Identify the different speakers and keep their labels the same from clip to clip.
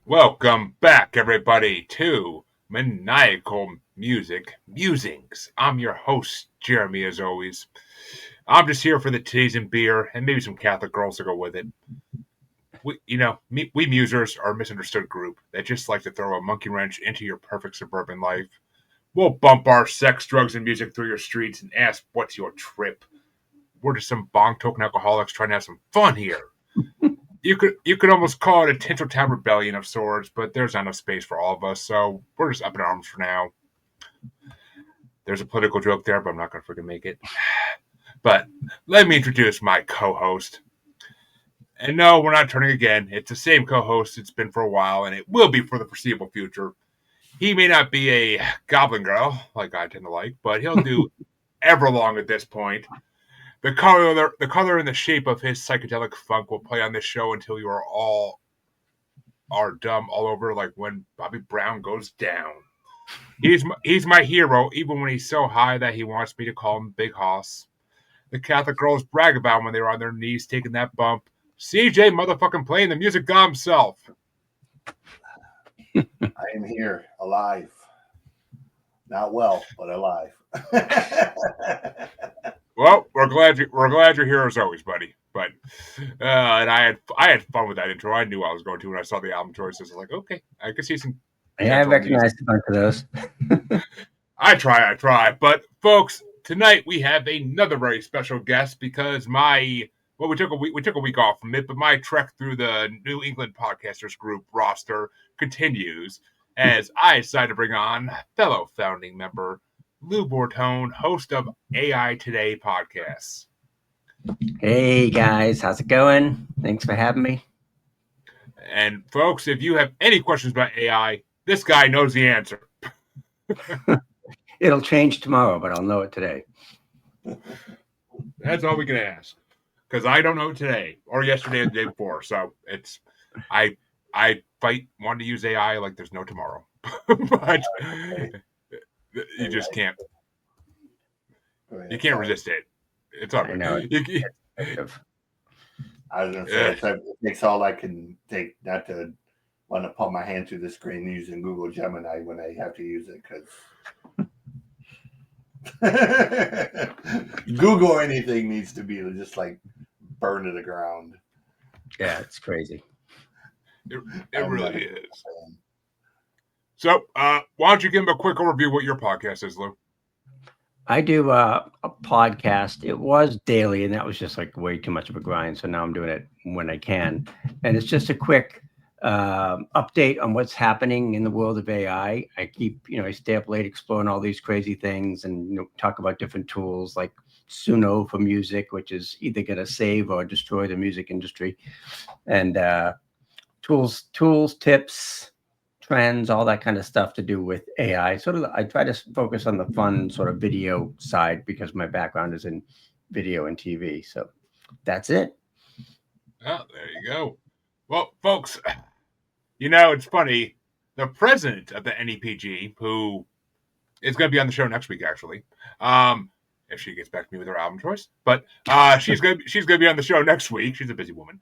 Speaker 1: Welcome back, everybody, to Maniacal Music Musings. I'm your host, Jeremy, as always. I'm just here for the titties and beer, and maybe some Catholic girls to go with it. We musers are a misunderstood group that just like to throw a monkey wrench into your perfect suburban life. We'll bump our sex, drugs, and music through your streets and ask, "What's your trip?" We're just some bong-token alcoholics trying to have some fun here. You could almost call it a Tinseltown rebellion of sorts, but there's not enough space for all of us, so we're just up in arms for now. There's a political joke there, but I'm not going to freaking make it. But let me introduce my co-host. And no, we're not turning again. It's the same co-host it's been for a while, and it will be for the foreseeable future. He may not be a goblin girl, like I tend to like, but he'll do Everlong at this point. The color and the shape of his psychedelic funk will play on this show until you are dumb all over, like when Bobby Brown goes down. He's my hero, even when he's so high that he wants me to call him Big Hoss. The Catholic girls brag about when they were on their knees taking that bump. CJ motherfucking playing the music god himself.
Speaker 2: I am here, alive. Not well, but alive.
Speaker 1: Well, we're glad you're here as always, buddy. But and I had fun with that intro. I knew I was going to when I saw the album choices. I was like, okay, I could see some.
Speaker 3: Yeah, I recognized a bunch of those.
Speaker 1: I try. But folks, tonight we have another very special guest because we took a week off from it, but my trek through the New England Podcasters Group roster continues as I decided to bring on fellow founding member Lou Bortone, host of AI Today podcasts.
Speaker 3: Hey guys, how's it going? Thanks for having me.
Speaker 1: And folks, if you have any questions about AI, this guy knows the answer.
Speaker 3: It'll change tomorrow, but I'll know it today.
Speaker 1: That's all we can ask, because I don't know today or yesterday or the day before. So it's I wanted to use AI like there's no tomorrow, but you just can't. You can't resist it. It's all right.
Speaker 2: I was going to say, it takes all I can take not to want to put my hand through the screen using Google Gemini when I have to use it, because Google or anything needs to be just like burned to the ground.
Speaker 3: Yeah, it's crazy.
Speaker 1: It really is. So, why don't you give them a quick overview of what your podcast is, Lou?
Speaker 3: I do a podcast. It was daily, and that was just like way too much of a grind. So now I'm doing it when I can. And it's just a quick update on what's happening in the world of AI. I stay up late exploring all these crazy things and talk about different tools like Suno for music, which is either going to save or destroy the music industry. And tools, tips, trends, all that kind of stuff to do with AI. I try to focus on the fun sort of video side because my background is in video and TV. So that's it.
Speaker 1: Oh, there you go. Well, folks, it's funny. The president of the NEPG, who is going to be on the show next week, actually, if she gets back to me with her album choice, but she's going to be on the show next week. She's a busy woman,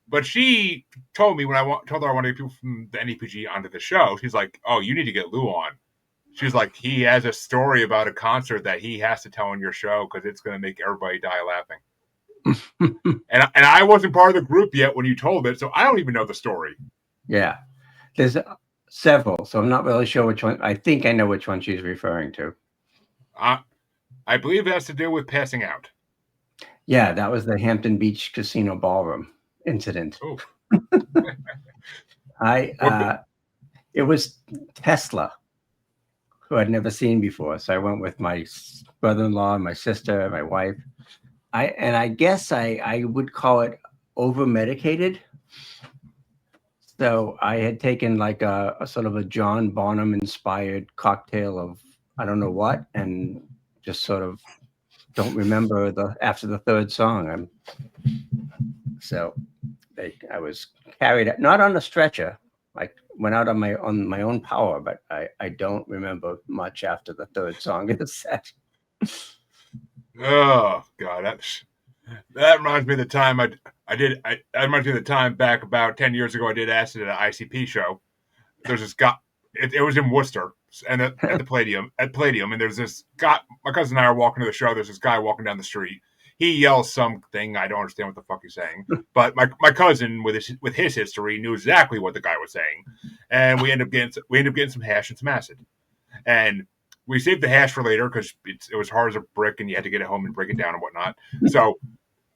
Speaker 1: but she told me when told her I want to get people from the NEPG onto the show, she's like, "Oh, you need to get Lou on." She's like, "He has a story about a concert that he has to tell on your show because it's going to make everybody die laughing." and I wasn't part of the group yet when you told it, so I don't even know the story.
Speaker 3: Yeah, there's several, so I'm not really sure which one. I think I know which one she's referring to.
Speaker 1: I believe it has to do with passing out.
Speaker 3: Yeah, that was the Hampton Beach Casino Ballroom incident. It was Tesla, who I'd never seen before. So I went with my brother-in-law, my sister, my wife. I guess I would call it over-medicated. So I had taken like a sort of a John Bonham inspired cocktail of I don't know what, and just sort of don't remember after the third song. I was carried not on a stretcher. I went out on my own power, but I don't remember much after the third song of the set.
Speaker 1: Oh God, that reminds me of the time I reminds me of the time back about 10 years ago. I did acid at an ICP show. There's this guy. It was in Worcester and at the Palladium. And there's this guy. My cousin and I are walking to the show. There's this guy walking down the street. He yells something. I don't understand what the fuck he's saying. But my cousin, with his history, knew exactly what the guy was saying. And we end up getting some hash and some acid. And we saved the hash for later because it was hard as a brick, and you had to get it home and break it down and whatnot. So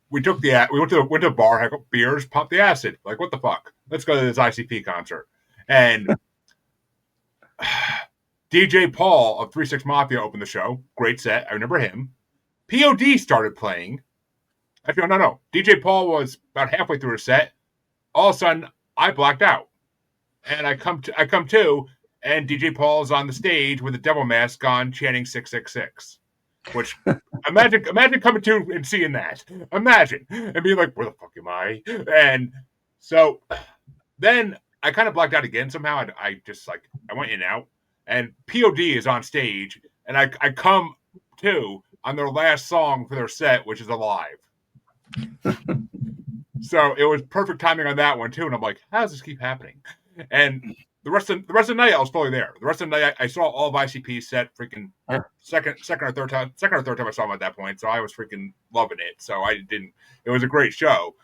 Speaker 1: we went to the bar, had beers, popped the acid. Like, what the fuck? Let's go to this ICP concert. And DJ Paul of 3-6 Mafia opened the show. Great set. I remember him. POD started playing. Actually, no. DJ Paul was about halfway through his set. All of a sudden, I blacked out. And I come to, and DJ Paul is on the stage with a devil mask on, chanting 666. Which, imagine coming to and seeing that. Imagine. And being like, where the fuck am I? And so then I kind of blacked out again somehow. I just I went in and out. And POD is on stage. And I come to on their last song for their set, which is Alive. So it was perfect timing on that one too. And I'm like, how does this keep happening? And the rest of the night I was fully there. The rest of the night I saw all of ICP's set freaking second or third time I saw them at that point. So I was freaking loving it. So it was a great show.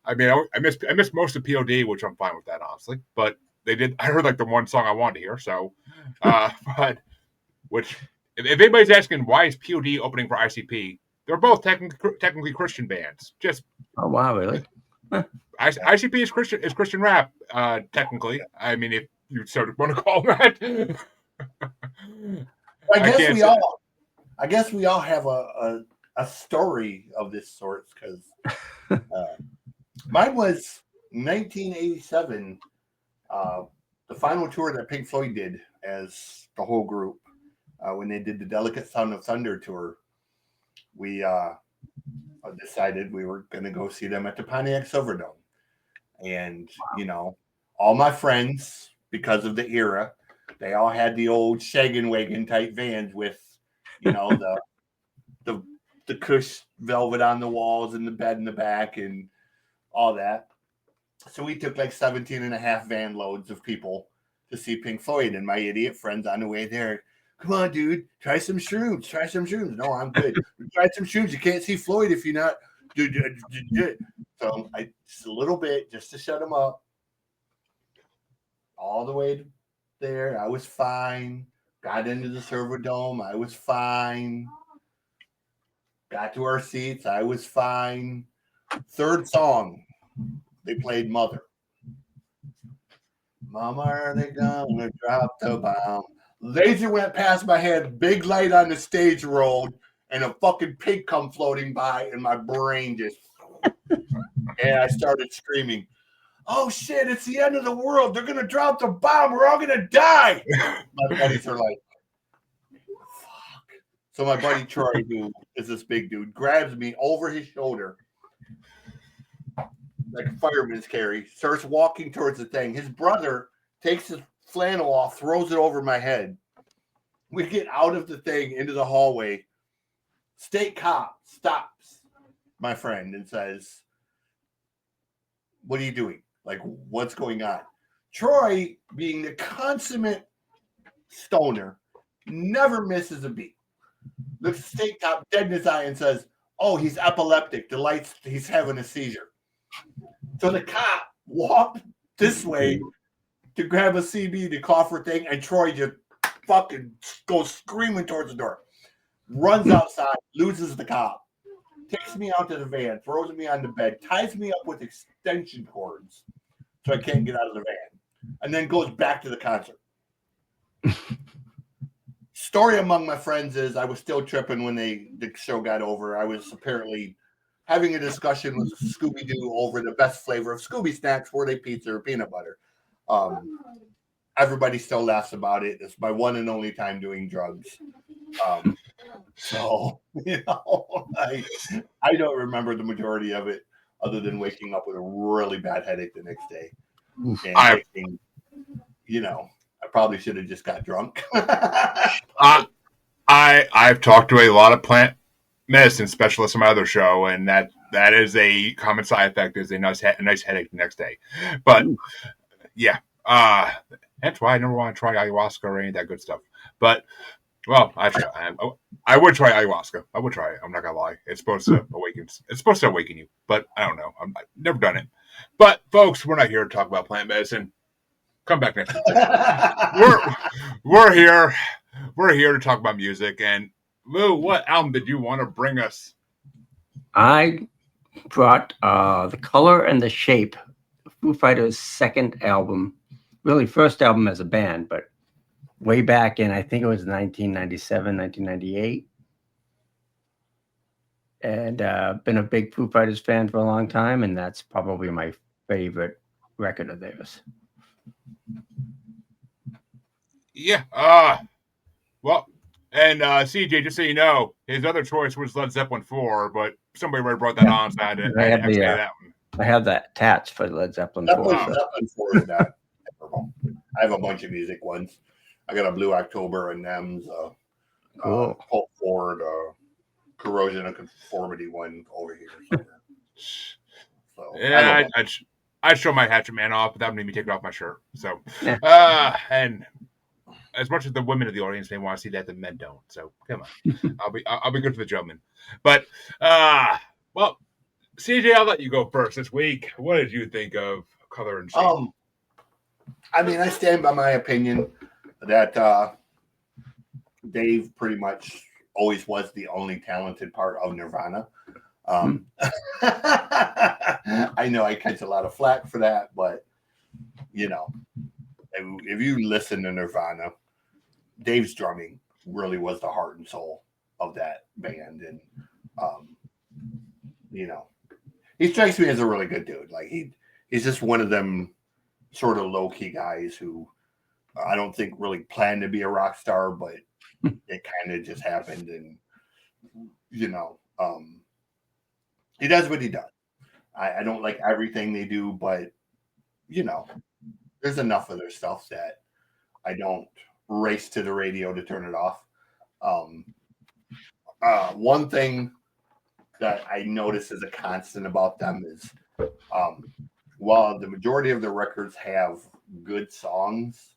Speaker 1: I mean, I missed most of POD, which I'm fine with that, honestly. But I heard the one song I wanted to hear. So, but which if anybody's asking why is POD opening for ICP, they're both technically Christian bands. Just
Speaker 3: oh wow, really?
Speaker 1: ICP is Christian rap, technically. I mean, if you sort of want to call that.
Speaker 2: I guess we all have a story of this sort because mine was 1987. The final tour that Pink Floyd did as the whole group, when they did the Delicate Sound of Thunder tour, we decided we were going to go see them at the Pontiac Silverdome. And, all my friends, because of the era, they all had the old shaggin' wagon type vans with, the cush velvet on the walls and the bed in the back and all that. So we took 17 and a half van loads of people to see Pink Floyd, and my idiot friends on the way there. Come on, dude, try some shrooms. No, I'm good. Try some shrooms. You can't see Floyd if you're not. So I just a little bit just to shut them up. All the way there, I was fine. Got into the Silverdome, I was fine. Got to our seats, I was fine. Third song, they played Mother. Mama, are they gonna drop the bomb? Laser went past my head, big light on the stage rolled, and a fucking pig come floating by, and my brain just... And I started screaming, oh shit, it's the end of the world. They're going to drop the bomb. We're all going to die. My buddies are like, fuck. So my buddy Troy, who is this big dude, grabs me over his shoulder like a fireman's carry, starts walking towards the thing. His brother takes his flannel off, throws it over my head. We get out of the thing into the hallway. State cop stops my friend and says, what are you doing? What's going on? Troy, being the consummate stoner, never misses a beat. Looks at state cop dead in his eye and says, oh, he's epileptic. He's having a seizure. So the cop walked this way to grab a CB to cough for thing, and Troy just fucking goes screaming towards the door. Runs outside, loses the cop. Takes me out to the van, throws me on the bed, ties me up with extension cords so I can't get out of the van, and then goes back to the concert. Story among my friends is I was still tripping when the show got over. I was apparently having a discussion with Scooby-Doo over the best flavor of Scooby snacks, were they pizza or peanut butter. Everybody still laughs about it. It's my one and only time doing drugs. So, I don't remember the majority of it other than waking up with a really bad headache the next day. And thinking, I probably should have just got drunk.
Speaker 1: I've talked to a lot of plant medicine specialists on my other show, and that That is a common side effect. Is a nice headache the next day. But yeah, that's why I never want to try ayahuasca or any of that good stuff. But well, actually, I would try ayahuasca. I would try it. I'm not gonna lie. It's supposed to awaken. It's supposed to awaken you, but I don't know. I've never done it. But folks, we're not here to talk about plant medicine. Come back next week. We're here. We're here to talk about music. And Lou, what album did you want to bring us?
Speaker 3: I brought The Color and the Shape, Foo Fighters' second album, really first album as a band, but way back in, I think it was 1997, 1998. And been a big Foo Fighters fan for a long time, and that's probably my favorite record of theirs.
Speaker 1: Yeah. Well, and CJ, just so you know, his other choice was Led Zeppelin 4, but somebody already brought that on, so I had to say that one.
Speaker 3: I have that tats for Led Zeppelin 4.
Speaker 2: Zeppelin 4 is not terrible. I have a bunch of music ones. I got a Blue October and Nems,
Speaker 3: Cool.
Speaker 2: Pulp Ford, Corrosion of Conformity one over here somewhere. So,
Speaker 1: yeah, I'd show my Hatchet Man off, but that would make me take it off my shirt. So, and as much as the women of the audience may want to see that, the men don't. So come on, I'll be good for the gentlemen. But well, CJ, I'll let you go first this week. What did you think of Color and Shape?
Speaker 2: I mean, I stand by my opinion that Dave pretty much always was the only talented part of Nirvana. I know I catch a lot of flack for that, but you know, if you listen to Nirvana, Dave's drumming really was the heart and soul of that band, and you know, he strikes me as a really good dude. Like he's just one of them sort of low key guys who I don't think really planned to be a rock star, but it kind of just happened, and you know, he does what he does. I don't like everything they do, but you know, there's enough of their stuff that I don't race to the radio to turn it off. One thing that I notice as a constant about them is while the majority of their records have good songs,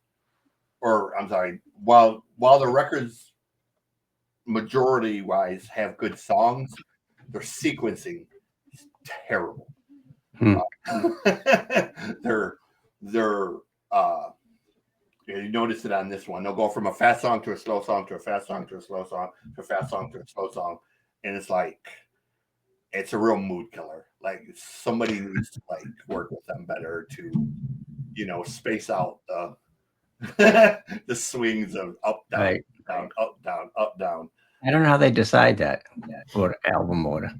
Speaker 2: or I'm sorry, while the records majority wise have good songs, their sequencing is terrible. They're you notice it on this one. They'll go from a fast song to a slow song to a fast song to a slow song to a fast song to a slow song, and it's like it's a real mood killer. Like somebody needs to like work with them better to, you know, space out the the swings of up down, right. Down up down up down.
Speaker 3: I don't know how they decide that for album order.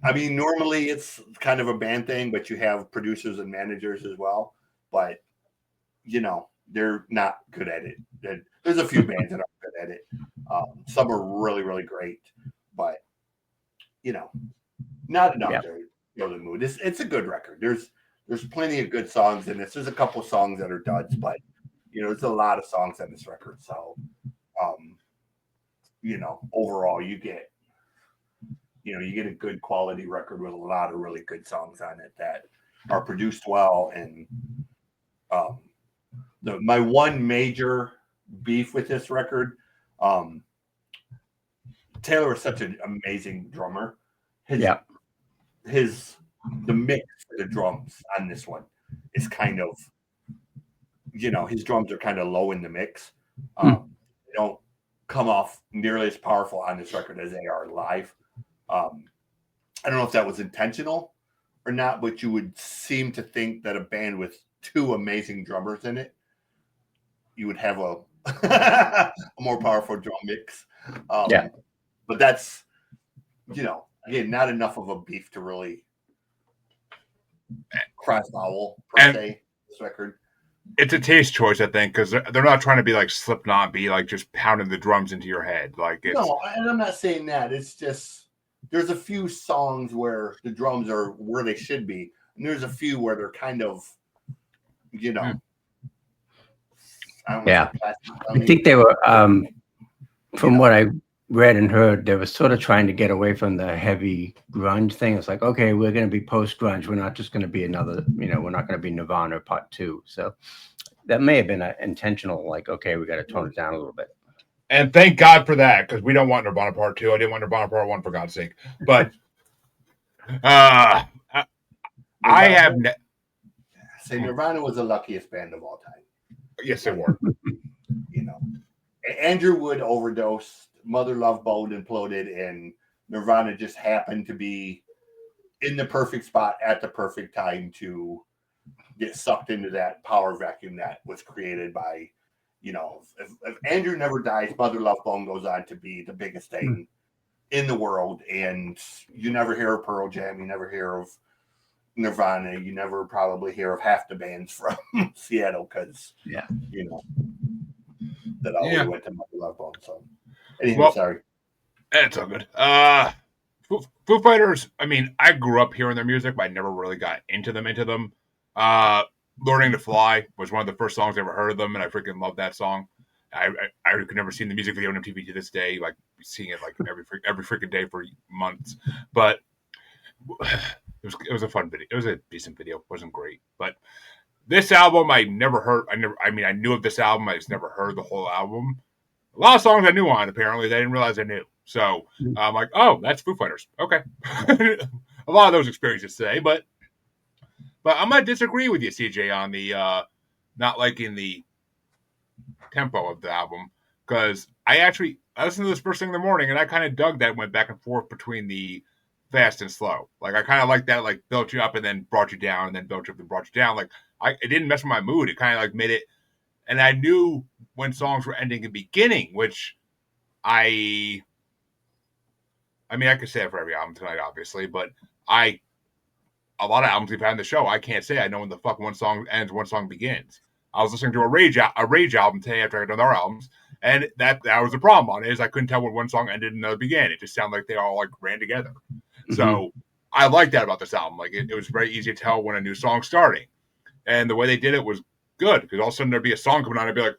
Speaker 2: I mean, normally it's kind of a band thing, but you have producers and managers as well. But you know, they're not good at it. There's a few bands that are good at it. Some are really, really great, but you know, not enough to go the mood. It's a good record. There's plenty of good songs in this. There's a couple songs that are duds, but you know, there's a lot of songs on this record. So, you know, overall, you get a good quality record with a lot of really good songs on it that are produced well. And my one major beef with this record, Taylor is such an amazing drummer. The mix for the drums on this one is kind of, you know, his drums are kind of low in the mix. They don't come off nearly as powerful on this record as they are live. I don't know if that was intentional or not, but you would seem to think that a band with two amazing drummers in it, you would have a more powerful drum mix. But that's, you know, again, not enough of a beef to really cry foul per se. This record.
Speaker 1: It's a taste choice, I think, because they're not trying to be like Slipknot, be like just pounding the drums into your head. Like
Speaker 2: no, and I'm not saying that. It's just there's a few songs where the drums are where they should be, and there's a few where they're kind of, you know.
Speaker 3: I think they were, from what I read and heard, they were sort of trying to get away from the heavy grunge thing. It's like, okay, we're going to be post grunge. We're not just going to be another, we're not going to be Nirvana Part 2. So that may have been an intentional, like, okay, we got to tone it down a little bit.
Speaker 1: And thank God for that, because we don't want Nirvana Part 2. I didn't want Nirvana Part 1, for God's sake. But I have...
Speaker 2: Say Nirvana was the luckiest band of all time.
Speaker 1: Yes, they were.
Speaker 2: Andrew Wood overdosed, Mother Love Bone imploded, and Nirvana just happened to be in the perfect spot at the perfect time to get sucked into that power vacuum that was created by, if Andrew never dies, Mother Love Bone goes on to be the biggest thing in the world. And you never hear of Pearl Jam, you never hear of Nirvana, you never probably hear of half the bands from Seattle because, that always went to Mother Love Bone. So, anyway, sorry.
Speaker 1: It's all good. Foo Fighters, I mean, I grew up hearing their music, but I never really got into them. Learning to Fly was one of the first songs I ever heard of them, and I freaking love that song. I could never seen the music video on MTV to this day, like seeing it like every freaking day for months. But it was a fun video. It was a decent video. It wasn't great, but this album I never heard. I knew of this album. I just never heard the whole album. A lot of songs I knew on, apparently. They didn't realize I knew. So I'm like, oh, that's Foo Fighters. Okay. A lot of those experiences today, but I'm going to disagree with you, CJ, on the not liking the tempo of the album, because I listened to this first thing in the morning, and I kind of dug that, went back and forth between the fast and slow. Like, I kind of like that, like, built you up and then brought you down, and then built you up and brought you down. Like, it didn't mess with my mood. It kind of, like, made it, and I knew when songs were ending and beginning, which I mean, I could say it for every album tonight, obviously, but a lot of albums we've had on the show, I can't say I know when the fuck one song ends, one song begins. I was listening to a Rage album today after I had done our albums, and that was the problem on it, is I couldn't tell when one song ended and another began. It just sounded like they all like ran together. Mm-hmm. So I like that about this album. Like it was very easy to tell when a new song's starting, and the way they did it was good, because all of a sudden there'd be a song coming on, and I'd be like,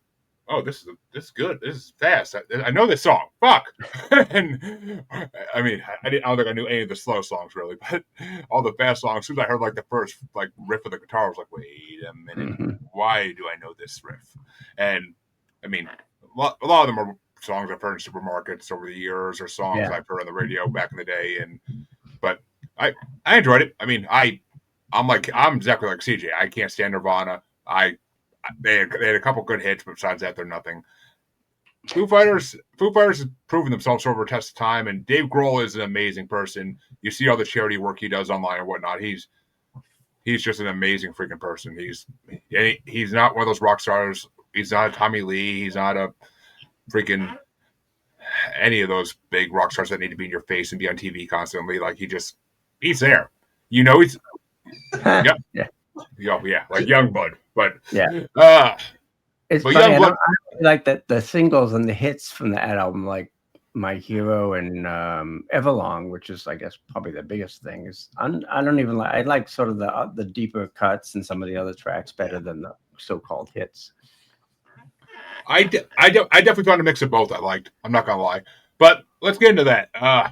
Speaker 1: oh, this is good. This is fast. I know this song. Fuck. And I mean, I don't think I knew any of the slow songs really, but all the fast songs. As soon as I heard like the first like riff of the guitar, I was like, wait a minute, why do I know this riff? And I mean, a lot of them are songs I've heard in supermarkets over the years, or songs I've heard on the radio back in the day. But I enjoyed it. I mean, I'm exactly like CJ. I can't stand Nirvana. They had a couple good hits, but besides that, they're nothing. Foo Fighters has proven themselves over a test of time, and Dave Grohl is an amazing person. You see all the charity work he does online and whatnot. He's just an amazing freaking person. He's not one of those rock stars. He's not a Tommy Lee. He's not a freaking any of those big rock stars that need to be in your face and be on TV constantly. Like he's there. He's yep. Yeah, like Youngblood, but
Speaker 3: it's funny. I don't like that the singles and the hits from that album, like My Hero and Everlong, which is, I guess, probably the biggest thing. Is I don't even like. I like sort of the deeper cuts and some of the other tracks better than the so-called hits.
Speaker 1: I definitely found a mix of both I liked. I'm not gonna lie, but let's get into that.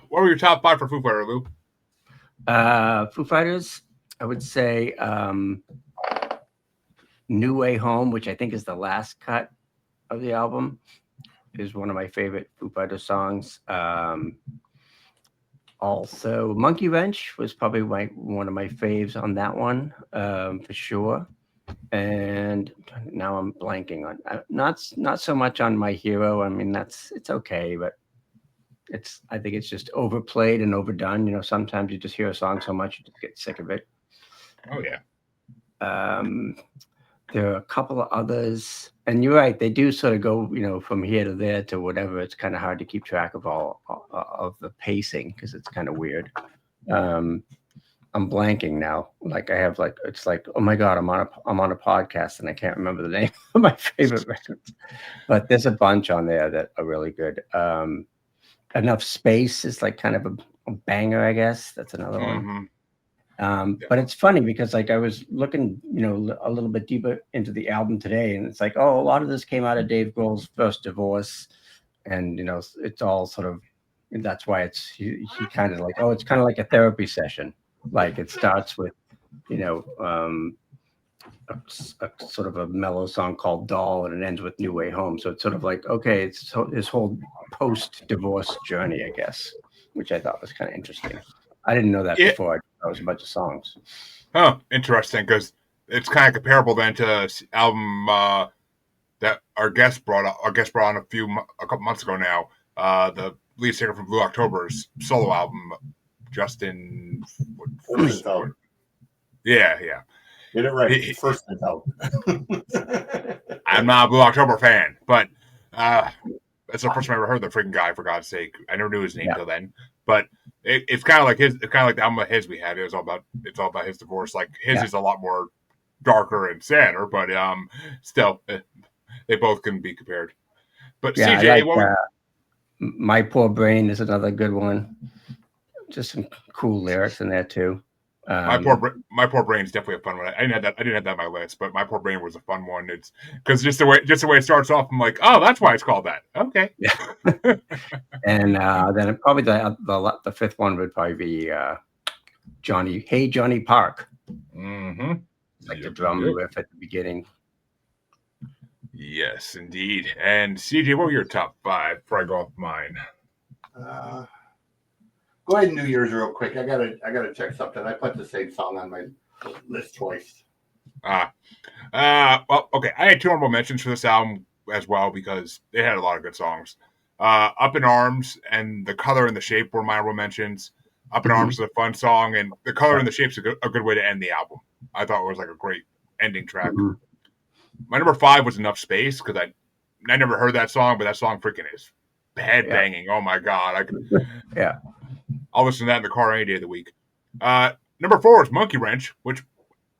Speaker 1: What were your top 5 for Foo Fighters, Lou?
Speaker 3: Foo Fighters, I would say New Way Home, which I think is the last cut of the album, is one of my favorite Foo Fighters songs. Also, Monkey Wrench was probably one of my faves on that one, for sure. And now I'm blanking on not so much on My Hero. I mean, it's okay, but I think it's just overplayed and overdone. Sometimes you just hear a song so much you just get sick of it.
Speaker 1: Oh yeah.
Speaker 3: There are a couple of others, and you're right. They do sort of go, from here to there to whatever. It's kind of hard to keep track of all of the pacing because it's kind of weird. I'm blanking now. Like I have it's like, oh my God, I'm on a podcast and I can't remember the name of my favorite records. But there's a bunch on there that are really good. Enough Space is like kind of a banger, I guess. That's another one. But it's funny because like I was looking, a little bit deeper into the album today, and it's like, oh, a lot of this came out of Dave Grohl's first divorce, and it's all sort of And that's why he kind of like, oh, it's kind of like a therapy session. Like it starts with, you know, a sort of a mellow song called Doll, and it ends with New Way Home. So it's sort of like, okay, it's his whole post-divorce journey, I guess, which I thought was kind of interesting. I didn't know that
Speaker 1: Yeah.
Speaker 3: before. I thought it was a bunch of songs.
Speaker 1: Oh, interesting, because it's kind of comparable then to this album that our guest brought on a couple months ago now. The lead singer from Blue October's solo album, Justin. Yeah.
Speaker 2: Get it right. First and out.
Speaker 1: I'm not a Blue October fan, but that's the first time I ever heard the freaking guy. For God's sake, I never knew his name till then. But it's kind of like his. It's kind of like the album of his we had. It's all about his divorce. Like his is a lot more darker and sadder, but still, they both can be compared. But CJ,
Speaker 3: My Poor Brain is another good one. Just some cool lyrics in there too.
Speaker 1: My poor brain is definitely a fun one. I didn't have that on my list, but My Poor Brain was a fun one. It's because just the way it starts off, I'm like, oh, that's why it's called that. Okay.
Speaker 3: Yeah. And then probably the fifth one would probably be Johnny Park.
Speaker 1: Mm-hmm.
Speaker 3: Like the drum riff at the beginning.
Speaker 1: Yes, indeed. And CJ, what were your top 5 before I go off mine?
Speaker 2: Go ahead and do yours real quick. I gotta check something. I put the same song on my list twice.
Speaker 1: Well, okay. I had 2 honorable mentions for this album as well because it had a lot of good songs. Up in Arms and The Color and the Shape were my honorable mentions. Up in Arms is a fun song, and The Color and the Shape's a good way to end the album. I thought it was like a great ending track. My number 5 was Enough Space because I never heard that song, but that song freaking is head banging. Oh my god! I'll listen to that in the car any day of the week. Number 4 is Monkey Wrench, which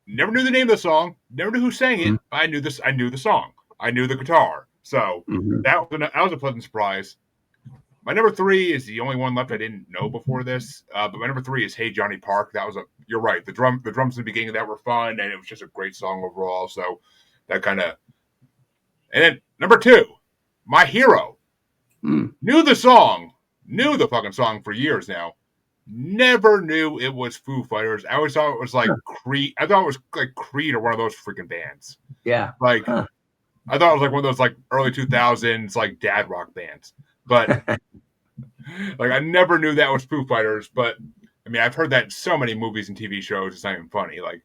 Speaker 1: never knew the name of the song, never knew who sang it. But I knew this. I knew the song. I knew the guitar. So that was a pleasant surprise. My number 3 is the only one left I didn't know before this. But my number 3 is Hey Johnny Park. You're right. The drums in the beginning of that were fun, and it was just a great song overall. So that kind of. And then number 2, My Hero. Knew the fucking song for years now. Never knew it was Foo Fighters. I always thought it was like Creed. I thought it was like Creed or one of those freaking bands.
Speaker 3: Yeah.
Speaker 1: Like, I thought it was like one of those like early 2000s like dad rock bands. But like, I never knew that was Foo Fighters. But I mean, I've heard that in so many movies and TV shows. It's not even funny. Like,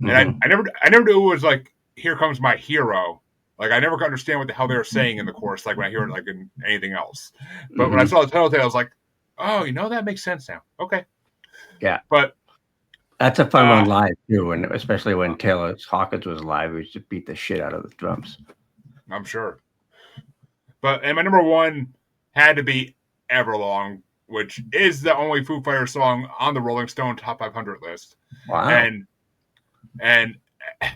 Speaker 1: and I never knew it was like Here Comes My Hero. Like, I never could understand what the hell they were saying in the chorus. Like when I hear it like in anything else. But when I saw the title, I was like, oh, that makes sense now. Okay.
Speaker 3: Yeah.
Speaker 1: But
Speaker 3: that's a fun one live too, and especially when Taylor Hawkins was live, he used to beat the shit out of the drums.
Speaker 1: I'm sure. And my number 1 had to be Everlong, which is the only Foo Fighters song on the Rolling Stone Top 500 list.
Speaker 3: Wow.
Speaker 1: And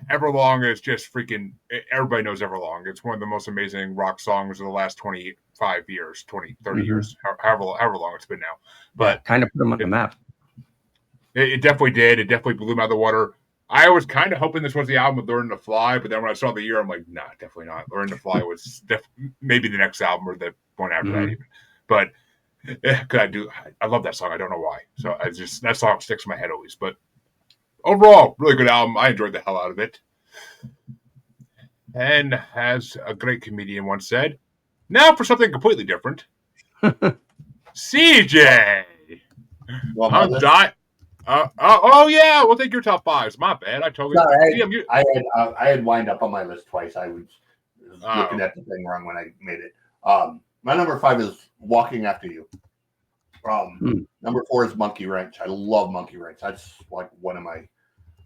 Speaker 1: Everlong is just freaking. Everybody knows Everlong. It's one of the most amazing rock songs of the last 25 years, 30 years, however long it's been now. But
Speaker 3: kind of put them on the map.
Speaker 1: It definitely did. It definitely blew them out of the water. I was kind of hoping this was the album of Learn to Fly, but then when I saw the year, I'm like, nah, definitely not. Learn to Fly was maybe the next album or the one after that even. But I love that song. I don't know why. So that song sticks in my head always. But overall, really good album. I enjoyed the hell out of it. And as a great comedian once said, now for something completely different. CJ!
Speaker 2: Well,
Speaker 1: I'm dying. Oh yeah, we'll take your top 5s. My bad. I totally.
Speaker 2: I had wind up on my list twice. I was looking at the thing wrong when I made it. My number 5 is Walking After You. Number 4 is Monkey Wrench. I love Monkey Wrench. That's like one of my.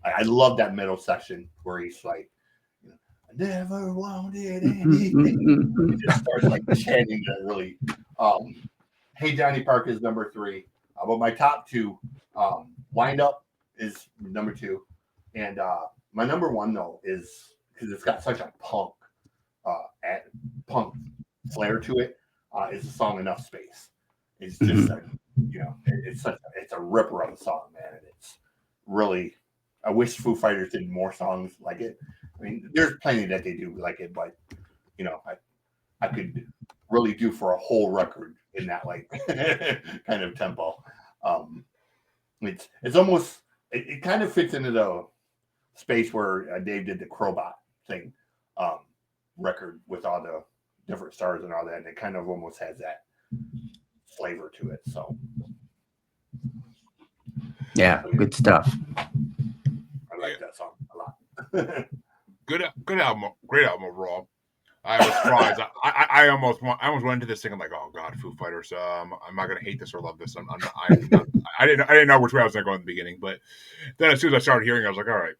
Speaker 2: I love that middle section where he's like, I never wanted anything. He just starts like chanting that really. Hey Johnny Park is number 3. But my top 2, Wind Up is number 2, and my number 1 though is because it's got such a punk flair to it. Is the song Enough Space? It's just it's a ripper of a song, man, and it's really. I wish Foo Fighters did more songs like it. I mean, there's plenty that they do like it, but I could really do for a whole record in that like kind of tempo. It's almost it kind of fits into the space where Dave did the Crowbot thing record with all the different stars and all that, and it kind of almost has that flavor to it. So
Speaker 3: Yeah, good stuff.
Speaker 2: I like that song a lot.
Speaker 1: Good album, great album overall. I was surprised. I almost went into this thinking like, oh god, Foo Fighters. I'm not gonna hate this or love this. I didn't know which way I was gonna go in the beginning, but then as soon as I started hearing, I was like, all right,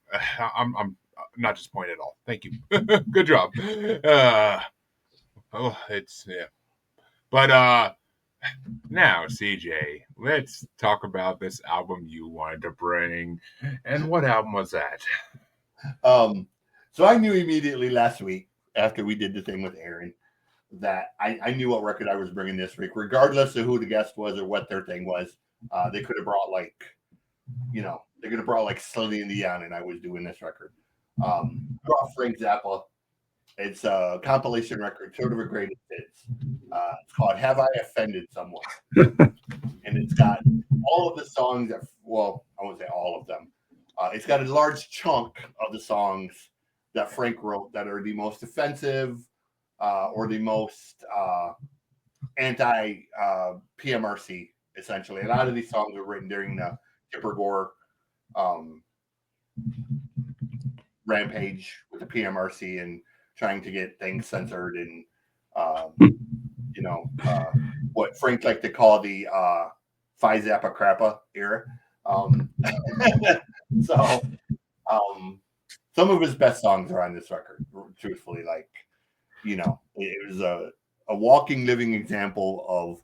Speaker 1: I'm not disappointed at all. Thank you, good job. It's yeah, but now CJ, let's talk about this album you wanted to bring, and what album was that?
Speaker 2: So I knew immediately last week after we did the thing with Aaron that I knew what record I was bringing this week, regardless of who the guest was or what their thing was. They could have brought they could have brought like Celine Dion, and I was doing this record. Brought Frank Zappa. It's a compilation record, sort of a greatest hits. It's called "Have I Offended Someone," and it's got all of the songs that, well, I won't say all of them. It's got a large chunk of the songs that Frank wrote that are the most offensive or the most anti PMRC, essentially. A lot of these songs were written during the Tipper Gore rampage with the PMRC and trying to get things censored and, what Frank liked to call the Phi Zappa Crappa era. So, some of his best songs are on this record, truthfully. Like, it was a walking, living example of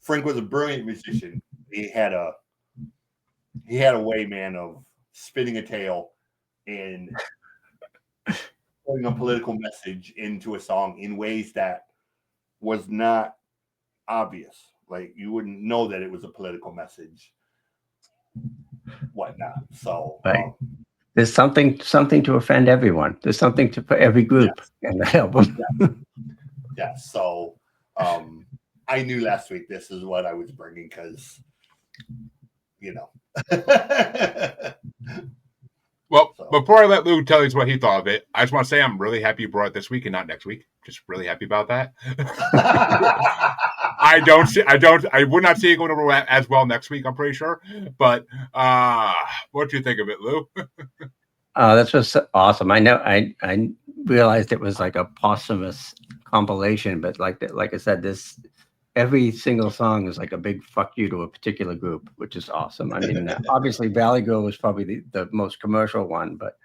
Speaker 2: Frank was a brilliant musician. He had a way, man, of spinning a tale and putting a political message into a song in ways that was not obvious. Like, you wouldn't know that it was a political message, whatnot. So,
Speaker 3: right. There's something to offend everyone. There's something for every group in the album.
Speaker 2: Yeah. So I knew last week this is what I was bringing because,
Speaker 1: Well, before I let Lou tell us what he thought of it, I just want to say I'm really happy you brought it this week and not next week. Just really happy about that. I would not see it going over as well next week, I'm pretty sure. But what do you think of it, Lou?
Speaker 3: That's just awesome. I know I realized it was like a posthumous compilation, but like I said, every single song is like a big fuck you to a particular group, which is awesome. I mean, obviously Valley Girl was probably the most commercial one, but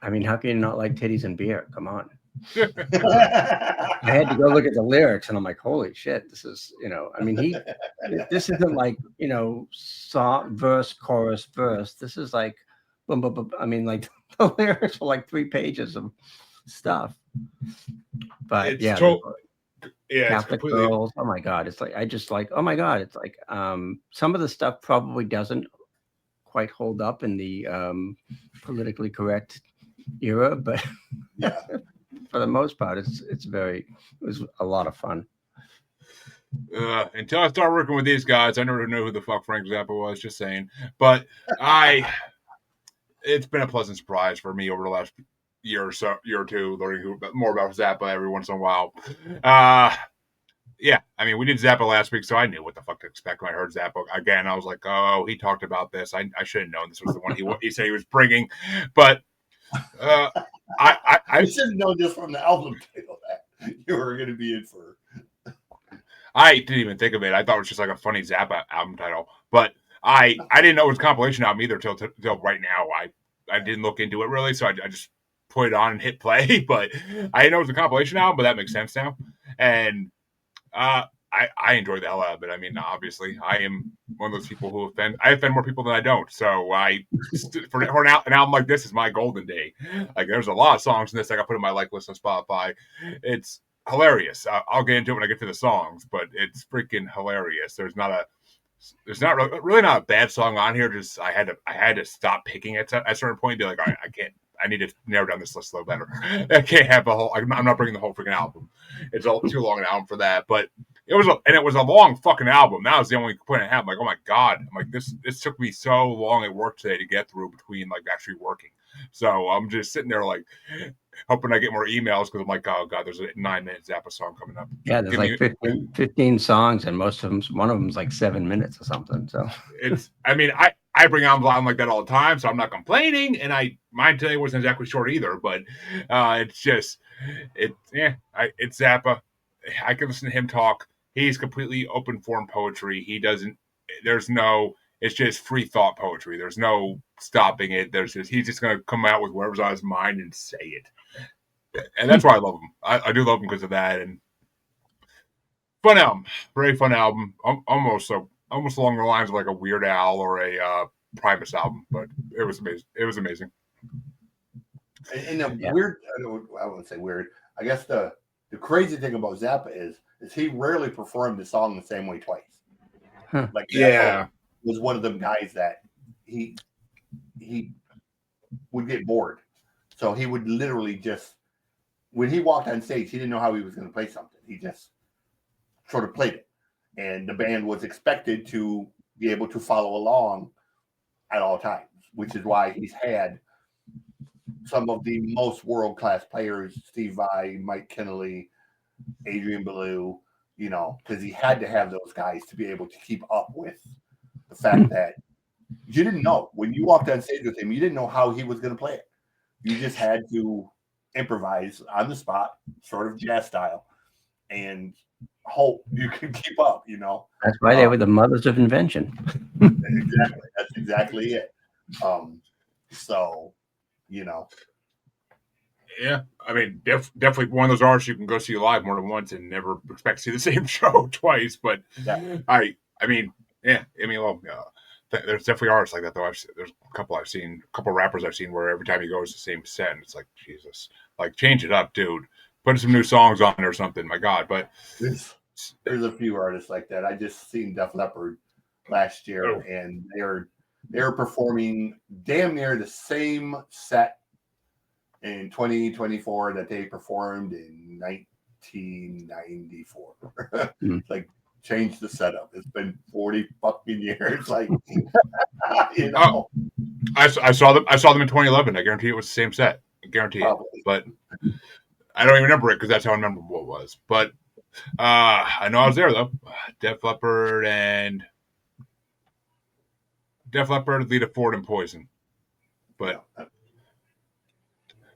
Speaker 3: I mean, how can you not like titties and beer? Come on. I had to go look at the lyrics and I'm like, holy shit, this is, I mean, this isn't like, song, verse, chorus, verse. This is like, I mean, like the lyrics are like 3 pages of stuff. But Catholic girls. Oh my God. It's like, oh my God. It's like, some of the stuff probably doesn't quite hold up in the politically correct era, but for the most part, it was a lot of fun.
Speaker 1: Until I started working with these guys, I never knew who the fuck Frank Zappa was, just saying. But it's been a pleasant surprise for me over the last year or two, learning more about Zappa every once in a while. Yeah, I mean, we did Zappa last week, so I knew what the fuck to expect when I heard Zappa again. I was like, oh, he talked about this. I should have known this was the one he said he was bringing. But I
Speaker 2: should have known just from the album title that you were going to be in for.
Speaker 1: I didn't even think of it. I thought it was just like a funny Zappa album title. But I didn't know it was a compilation album either till right now. I didn't look into it really, so I just put it on and hit play. But I didn't know it was a compilation album, but that makes sense now. And I enjoy the hell out of it. I mean, obviously, I am one of those people who I offend more people than I don't. So for an album like this is my golden day. Like, there's a lot of songs in this I got put in my like list on Spotify. It's hilarious. I'll get into it when I get to the songs, but it's freaking hilarious. There's not really not a bad song on here. Just I had to stop picking it at a certain point and be like, all right, I need to narrow down this list a little better. I can't have I'm not bringing the whole freaking album. It's too long an album for that. But it was a long fucking album. That was the only complaint I had. I'm like, oh my god, I'm like this took me so long at work today to get through between like actually working. So I'm just sitting there like hoping I get more emails because I'm like, oh god, there's a 9-minute Zappa song coming up.
Speaker 3: Yeah, there's like 15 songs, and one of them's like 7 minutes or something. So
Speaker 1: I mean, I bring on like that all the time, so I'm not complaining. And mine today wasn't exactly short either, but it's just it's Zappa. I can listen to him talk. He's completely open form poetry. It's just free thought poetry. There's no stopping it. He's just going to come out with whatever's on his mind and say it. And that's why I love him. I do love him because of that. And fun album, very fun album. Almost along the lines of like a Weird Al or a Primus album, but it was amazing. It was amazing.
Speaker 2: And weird, I wouldn't say weird. I guess the crazy thing about Zappa is he rarely performed the song the same way twice.
Speaker 3: Huh.
Speaker 2: Like Zappa was one of them guys that he would get bored, so he would literally just when he walked on stage, he didn't know how he was going to play something. He just sort of played it, and the band was expected to be able to follow along at all times, which is why he's had some of the most world-class players, Steve Vai, Mike Kennelly, Adrian Belew, because he had to have those guys to be able to keep up with the fact that you didn't know. When you walked on stage with him, you didn't know how he was going to play it. You just had to improvise on the spot, sort of jazz style, and hope you could keep up,
Speaker 3: That's why they were the mothers of invention.
Speaker 2: Exactly. That's exactly it. So,
Speaker 1: Yeah, I mean, definitely one of those artists you can go see live more than once and never expect to see the same show twice. But
Speaker 2: yeah.
Speaker 1: There's definitely artists like that though. There's a couple rappers I've seen where every time you go it's the same set, and it's like Jesus, like change it up, dude. Put some new songs on or something. My God, but
Speaker 2: there's a few artists like that. I just seen Def Leppard last year, and they're performing damn near the same set in 2024 that they performed in 1994. Like, change the setup. It's been 40 fucking years. Like,
Speaker 1: I saw them in 2011. I guarantee it was the same set. I guarantee it. But I don't even remember it because that's how unmemorable it was. But I know I was there though. Def Leppard, Lita Ford, and Poison. But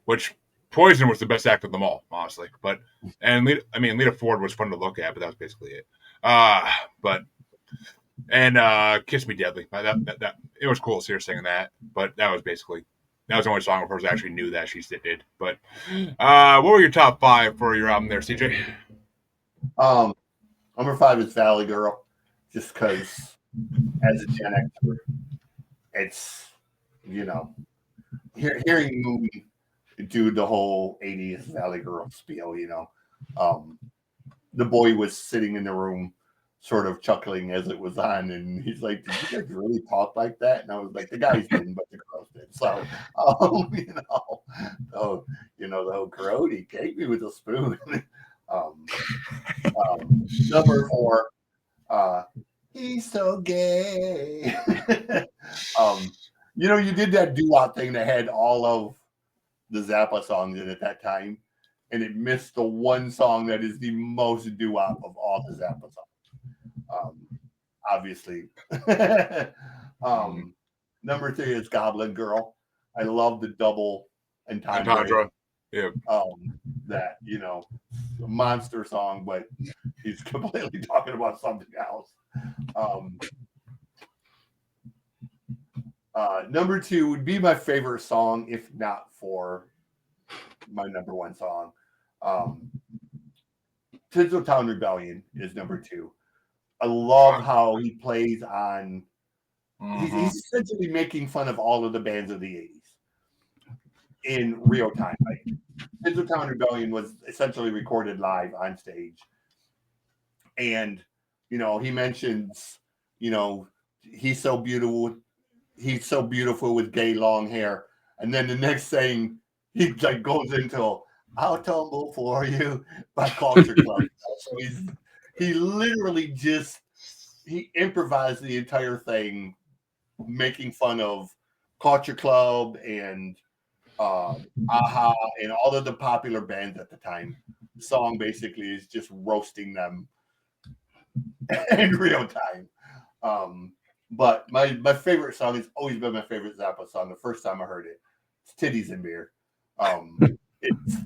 Speaker 1: which Poison was the best act of them all, honestly. But Lita Ford was fun to look at, but that was basically it. Kiss Me Deadly. That it was cool to see her singing that, but that was the only song of hers I actually knew that she did. But what were your top 5 for your album there, CJ?
Speaker 2: Number 5 is Valley Girl, just because as a Gen Xer, it's hearing Moon do the whole 80s Valley Girl spiel. The boy was sitting in the room sort of chuckling as it was on, and he's like, did you guys really talk like that? And I was like, the guys didn't, but the girls did. So the whole karate, take me with a spoon. Number 4, he's so gay. You did that doo-wop thing that had all of the Zappa songs in at that time, and it missed the one song that is the most doo-wop of all the Zappa songs. Obviously. Number 3 is Goblin Girl. I love the double entendre.
Speaker 1: Yeah.
Speaker 2: That, a monster song, but he's completely talking about something else. Number 2 would be my favorite song, if not for my number 1 song. Tinseltown Rebellion is number 2. I love how he plays on. He's essentially making fun of all of the bands of the 80s in real time. Like, Tinseltown Rebellion was essentially recorded live on stage, and he mentions, he's so beautiful with gay long hair, and then the next thing he like goes into I'll tumble for you by Culture Club. So he literally just he improvised the entire thing, making fun of Culture Club and Aha and all of the popular bands at the time. The song basically is just roasting them in real time. But my favorite song has always been my favorite Zappa song. The first time I heard it, it's "Titties and Beer." It's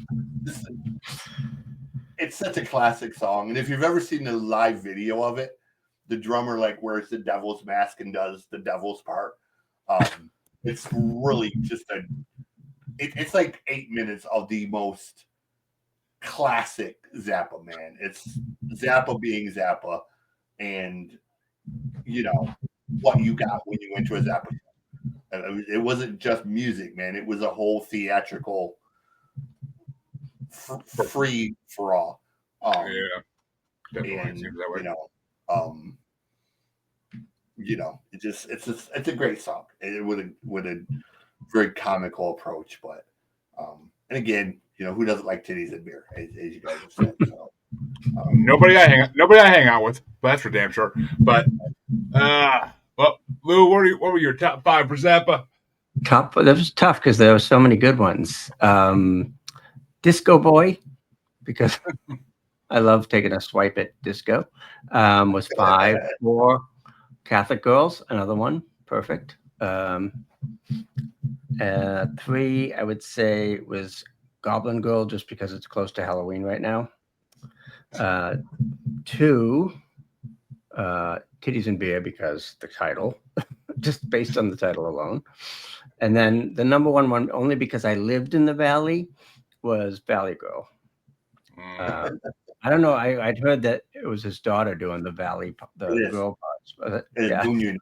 Speaker 2: it's such a classic song, and if you've ever seen the live video of it, the drummer like wears the devil's mask and does the devil's part. It's really just it's like 8 minutes of the most classic Zappa, man. It's Zappa being Zappa, and you know what you got when you went to a Zappa show. It wasn't just music, man. It was a whole theatrical free for all.
Speaker 1: Yeah, definitely
Speaker 2: And
Speaker 1: seems that way.
Speaker 2: um, it's a great song. It with a very comical approach, but and again, who doesn't like titties and beer, as you guys have said. So
Speaker 1: Nobody I hang out with, but that's for damn sure. But well, Lou, what were your top 5 for Zappa?
Speaker 3: That was tough because there were so many good ones. Disco Boy, because I love taking a swipe at disco, was 5. 4, Catholic Girls, another one, perfect. 3, I would say, was Goblin Girl, just because it's close to Halloween right now. 2, Titties and Beer, because the title, just based on the title alone. And then the number one, only because I lived in the Valley, was Valley Girl. I don't know. I'd heard that it was his daughter doing the girl parts. Yeah.
Speaker 2: Moon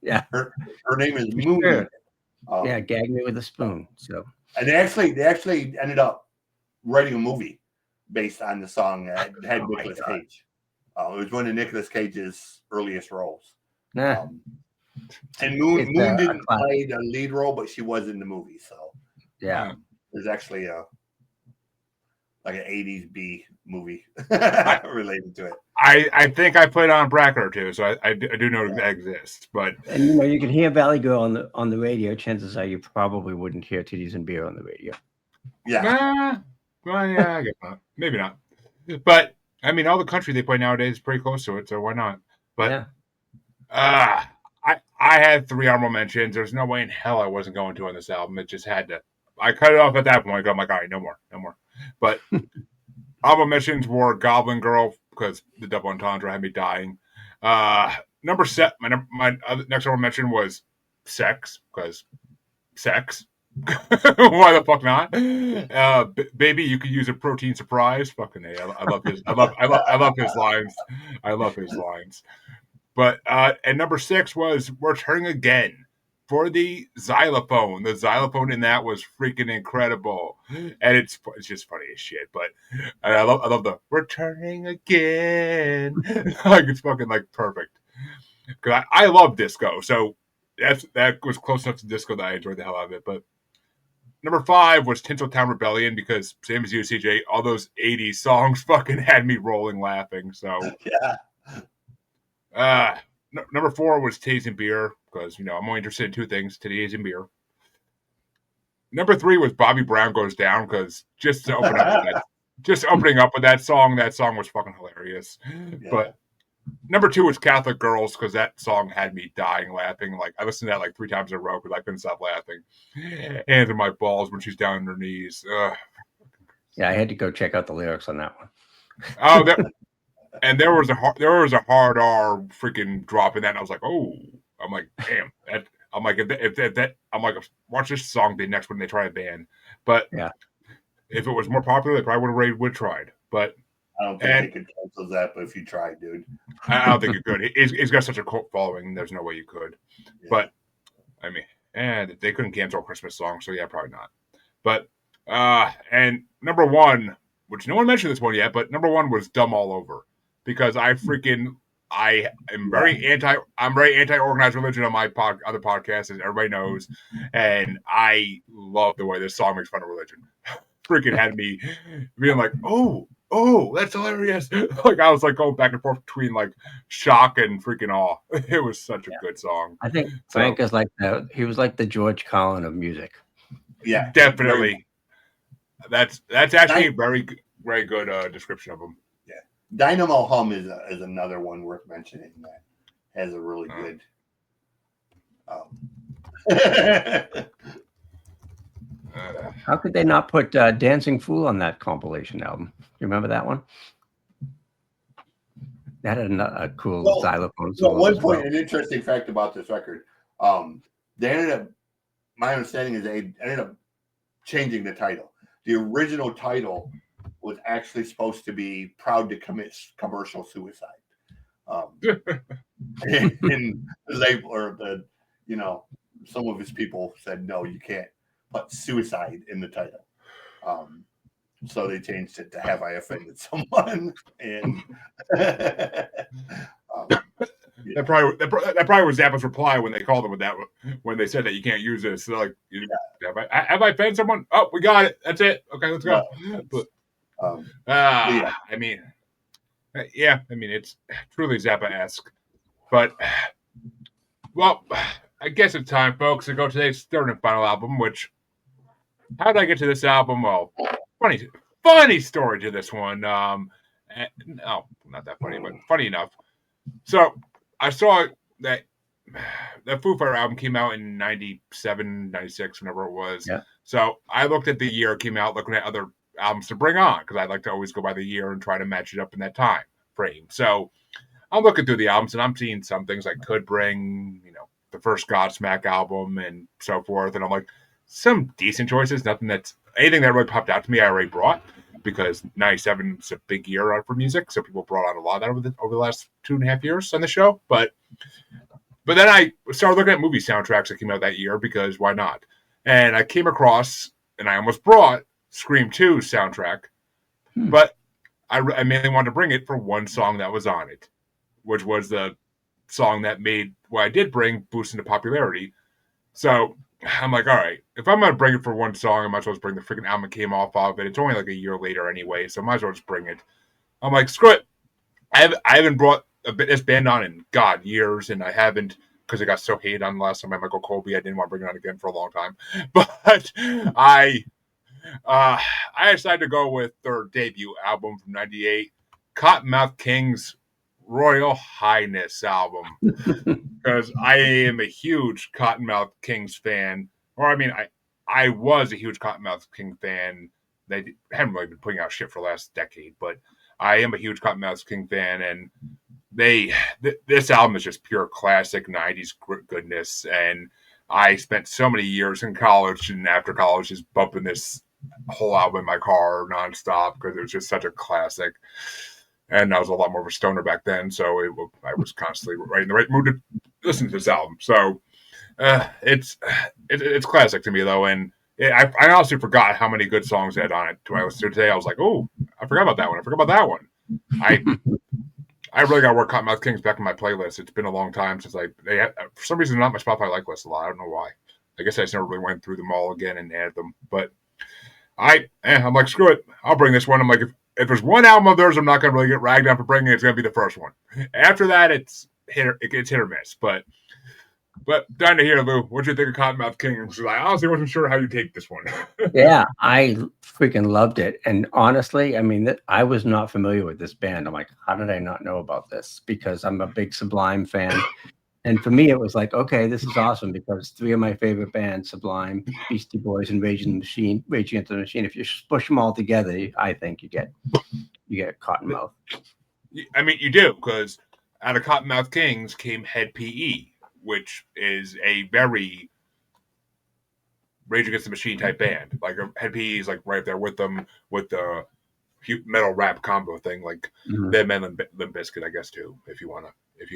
Speaker 3: Yeah.
Speaker 2: Her name is
Speaker 3: For
Speaker 2: Moon.
Speaker 3: sure. Yeah, gag me with a spoon. So.
Speaker 2: And they actually ended up writing a movie based on the song that had Nicolas Cage. It was one of Nicolas Cage's earliest roles.
Speaker 3: Nah.
Speaker 2: And Moon didn't play the lead role, but she was in the movie. So
Speaker 3: yeah,
Speaker 2: there's actually like an 80s B movie related to it.
Speaker 1: I think I played on a bracket or two, so I do know that exists. But
Speaker 3: and you can hear Valley Girl on the radio. Chances are you probably wouldn't hear Titties and Beer on the radio.
Speaker 2: Yeah.
Speaker 1: Well, yeah, I guess not. Maybe not. But I mean, all the country they play nowadays is pretty close to it, so why not? But I had 3 honorable mentions. There's no way in hell I wasn't going to on this album. It just had to. I cut it off at that point. I'm like, all right, no more. But honorable mentions were Goblin Girl, because the double entendre had me dying. Number 7. My next honorable mention was Sex, because sex. Why the fuck not? Baby, you could use a protein surprise. Fucking A. I love his. I love his lines. I love his lines. But and number 6 was Returning Again for the xylophone. The xylophone in that was freaking incredible, and it's just funny as shit. But I love the Returning Again. Like it's fucking like perfect. Because I love disco, so that was close enough to disco that I enjoyed the hell out of it. But number 5 was Tinseltown Rebellion, because same as you, CJ, all those 80s songs fucking had me rolling laughing. So
Speaker 2: yeah.
Speaker 1: Number 4 was Titties and Beer, because I'm only interested in 2 things: titties and beer. Number 3 was Bobby Brown Goes Down, because just opening up with that song was fucking hilarious. Yeah. But number 2 was Catholic Girls, because that song had me dying laughing. Like I listened to that like 3 times in a row because I couldn't stop laughing. Hands in my balls when she's down on her knees.
Speaker 3: Yeah, I had to go check out the lyrics on that one.
Speaker 1: Oh, and there was a hard R freaking drop in that, and I was like, oh, I'm like, damn. I'm like, I'm like, watch this song be next when they try a band. But if it was more popular, they probably would have tried. But
Speaker 2: I don't think they could cancel that, but if you tried, dude.
Speaker 1: I don't think you could. He's got such a cult following, there's no way you could. Yeah. But, I mean, they couldn't cancel a Christmas song, so yeah, probably not. But, and number 1, which no one mentioned this one yet, but number 1 was Dumb All Over. Because I'm very anti-organized religion on my other podcasts, as everybody knows. And I love the way this song makes fun of religion. freaking had me being like, oh, that's hilarious. Like I was like going back and forth between like shock and freaking awe. It was such a good song.
Speaker 3: I think Frank is he was like the George Carlin of music.
Speaker 2: Yeah,
Speaker 1: definitely. That's actually a very good description of him.
Speaker 2: Yeah, Dynamo Hum is another one worth mentioning that has a really good.
Speaker 3: How could they not put Dancing Fool on that compilation album? You remember that one? That had a cool xylophone solo.
Speaker 2: One point, an interesting fact about this record, they ended up. My understanding is they ended up changing the title. The original title was actually supposed to be "Proud to Commit Commercial Suicide," and some of his people said, "No, you can't put suicide in the title." So they changed it to "Have I Offended Someone?" And
Speaker 1: that probably was Zappa's reply when they called him with that, when they said that you can't use this. So like, have I offended someone? Oh, we got it. That's it. Okay, let's go. I mean, it's truly Zappa-esque. But well, I guess it's time, folks, to go to today's third and final album. Which, how did I get to this album? Well, funny story to this one. No, not that funny, but funny enough. So I saw that the Foo Fighter album came out in 97, 96, whenever it was.
Speaker 3: Yeah.
Speaker 1: So I looked at the year it came out, looking at other albums to bring on, because I like to always go by the year and try to match it up in that time frame. So I'm looking through the albums, and I'm seeing some things I could bring, the first Godsmack album and so forth. And I'm like, some decent choices, anything that really popped out to me I already brought, because 97 is a big year for music, so people brought out a lot of that over the last 2.5 years on the show. But then I started looking at movie soundtracks that came out that year, because why not? And I came across, and I almost brought Scream 2 soundtrack, but I mainly wanted to bring it for one song that was on it, which was the song that made what I did bring boost into popularity. So I'm like, all right, if I'm going to bring it for one song, I might as well just bring the freaking album that came off of it. It's only like a year later anyway, so I might as well just bring it. I'm like, screw it. I haven't brought this band on in, years, and I haven't, because it got so hated on the last time I Michael Colby. I didn't want to bring it on again for a long time. But I decided to go with their debut album from 98, Cottonmouth Kings' Royal Highness album, because I am a huge Cottonmouth Kings fan. Or I was a huge Cottonmouth King fan. They haven't really been putting out shit for the last decade, but I am a huge Cottonmouth King fan, and this album is just pure classic 90s goodness. And I spent so many years in college and after college just bumping this whole album in my car nonstop, because it was just such a classic. And I was a lot more of a stoner back then, so I was constantly right in the right mood to listen to this album. So it's classic to me, though. And I honestly forgot how many good songs they had on it. When I listened to it today, I was like, oh, I forgot about that one. I forgot about that one. I really got to work Cottonmouth Kings back in my playlist. It's been a long time since for some reason, not my Spotify like list a lot. I don't know why. I guess I just never really went through them all again and added them. But I'm like, screw it. I'll bring this one. I'm like, if there's one album of theirs I'm not going to really get ragged on for bringing, it's going to be the first one. After that, it gets hit or miss. But dying to hear, Lou, what do you think of Cottonmouth Kings? I honestly wasn't sure how you take this one.
Speaker 3: Yeah, I freaking loved it. And honestly, I was not familiar with this band. I'm like, how did I not know about this? Because I'm a big Sublime fan. And for me, it was like, okay, this is awesome, because three of my favorite bands, Sublime, Beastie Boys, and Rage Against the Machine, if you push them all together, I think you get Cottonmouth.
Speaker 1: You do, because out of Cottonmouth Kings came Head PE, which is a very Rage Against the Machine type band. Like Head PE is like right there with them, with the metal rap combo thing, like them and Limp Bizkit, I guess, too, if you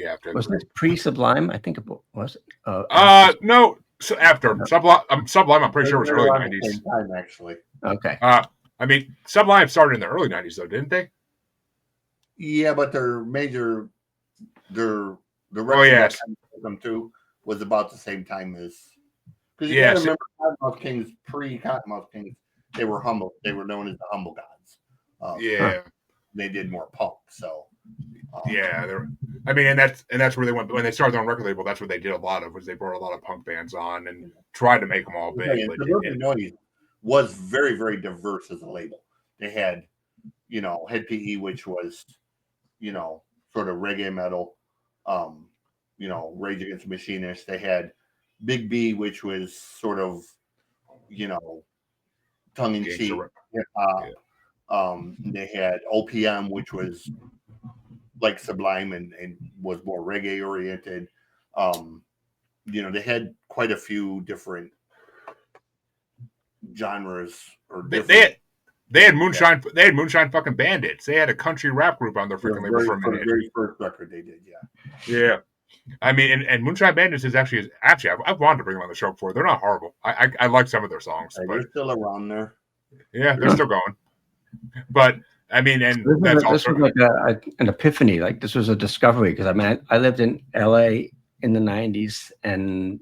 Speaker 1: have to.
Speaker 3: Was this pre-Sublime? I think it was.
Speaker 1: No. So after Sublime, I'm pretty sure it was early 90s.
Speaker 2: Time, actually.
Speaker 3: Okay.
Speaker 1: Sublime started in the early 90s, though, didn't they?
Speaker 2: Yeah, but their record
Speaker 1: yes,
Speaker 2: them too was about the same time as, because you gotta remember Cottonmouth Kings, pre-Cottonmouth Kings they were humble. They were known as the Humble Gods.
Speaker 1: Yeah.
Speaker 2: They did more punk. So
Speaker 1: yeah, and that's where they went when they started their own record label. That's what they did a lot of, was they brought a lot of punk bands on and tried to make them all big.
Speaker 2: And Suburban Noise was very, very diverse as a label. They had, Head PE, which was, sort of reggae metal, Rage Against the Machinists. They had Big B, which was sort of, tongue in cheek hip hop. They had OPM, which was like Sublime and was more reggae oriented. They had quite a few different genres. Or different,
Speaker 1: they had Moonshine. Yeah. They had Moonshine fucking Bandits. They had a country rap group on their freaking label for a minute.
Speaker 2: The very first record they did,
Speaker 1: yeah. I mean, and Moonshine Bandits is actually I've wanted to bring them on the show before. They're not horrible. I like some of their songs.
Speaker 2: They're still around there.
Speaker 1: Yeah, they're still going. But I mean, and
Speaker 3: this was like an epiphany. Like, this was a discovery, because I mean, I lived in LA in the 90s, and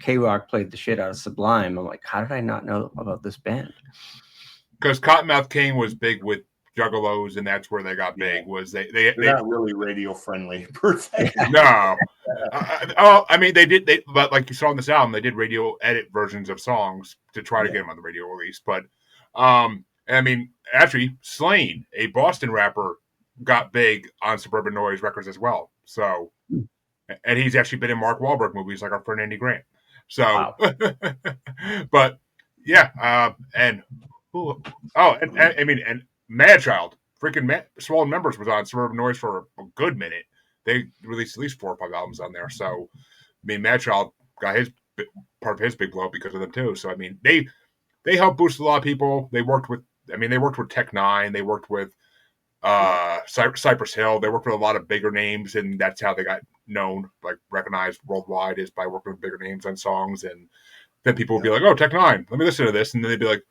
Speaker 3: K-Rock played the shit out of Sublime. I'm like, how did I not know about this band?
Speaker 1: Because Cottonmouth King was big with Juggalos, and that's where they got big. Was they're
Speaker 2: not really radio friendly per se.
Speaker 1: No. I mean, but like you saw on this album, they did radio edit versions of songs to try to get them on the radio release. But I mean, actually, Slain, a Boston rapper, got big on Suburban Noise Records as well. So, and he's actually been in Mark Wahlberg movies, like our friend Andy Grant. So, wow. But yeah, and Madchild, freaking Swollen Members was on Suburban Noise for a good minute. They released at least 4 or 5 albums on there. So, I mean, Madchild got part of his big blow because of them too. So, I mean, they helped boost a lot of people. They worked with Tech Nine. They worked with Cypress Hill. They worked with a lot of bigger names, and that's how they got known, like recognized worldwide, is by working with bigger names on songs. And then people would be like, "Oh, Tech Nine, let me listen to this," and then they'd be like,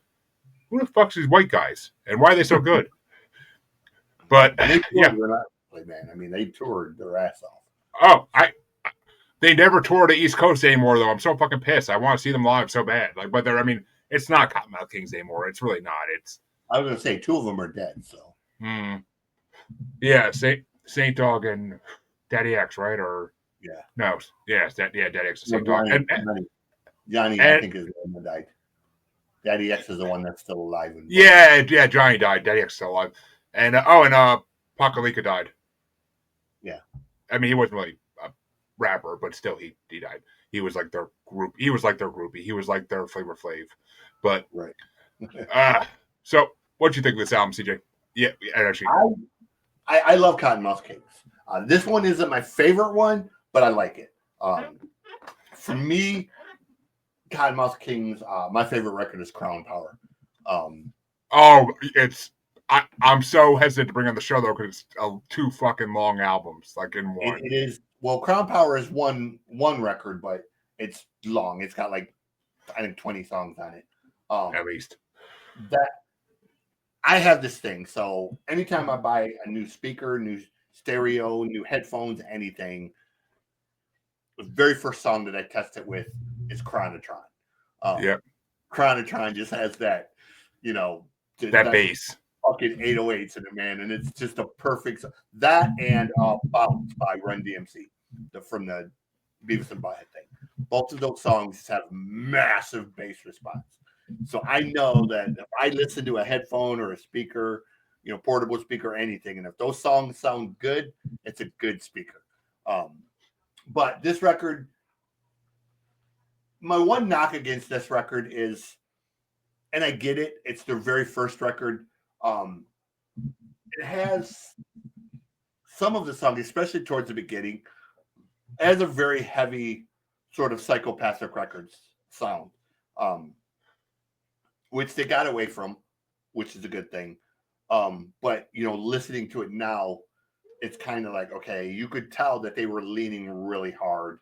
Speaker 1: "Who the fuck's these white guys, and why are they so good?" But
Speaker 2: man, I mean, they toured their ass off.
Speaker 1: Oh, they never tour the East Coast anymore, though. I'm so fucking pissed. I want to see them live so bad. Like, but it's not Cottonmouth Kings anymore. It's really not.
Speaker 2: I was gonna say 2 of them are dead. So.
Speaker 1: Yeah, Saint Dog and Daddy X, right? Or no, Daddy X and Saint Dog.
Speaker 2: Johnny, I think, is the one that died. Daddy X is the one that's still alive.
Speaker 1: Yeah, Johnny died. Daddy X is still alive. And Pakalika died.
Speaker 2: Yeah.
Speaker 1: I mean, he wasn't really a rapper, but still he died. He was like their group. He was like their groupie. He was like their Flavor Flav. But
Speaker 2: right.
Speaker 1: So what'd you think of this album, CJ? Yeah, actually,
Speaker 2: I love Cottonmouth Kings. This one isn't my favorite one, but I like it. For me, Cottonmouth Kings, my favorite record is Crown Power.
Speaker 1: I'm so hesitant to bring on the show, though, because it's 2 fucking long albums, like in one.
Speaker 2: It is. Well, Crown Power is one record, but it's long. It's got like, I think, 20 songs on it.
Speaker 1: At least.
Speaker 2: That I have this thing. So anytime I buy a new speaker, new stereo, new headphones, anything, the very first song that I test it with is Chronotron. Chronotron just has that,
Speaker 1: that bass.
Speaker 2: Fucking 808s in it, man, and it's just a perfect. That and Bounce by Run DMC, from the Beavis and Butthead thing. Both of those songs have massive bass response. So I know that if I listen to a headphone or a speaker, portable speaker or anything, and if those songs sound good, it's a good speaker. But this record, my one knock against this record is, and I get it, it's their very first record. It has some of the songs, especially towards the beginning, has a very heavy sort of Psychopathic Records sound, which they got away from, which is a good thing. But listening to it now, it's kind of like, okay, you could tell that they were leaning really hard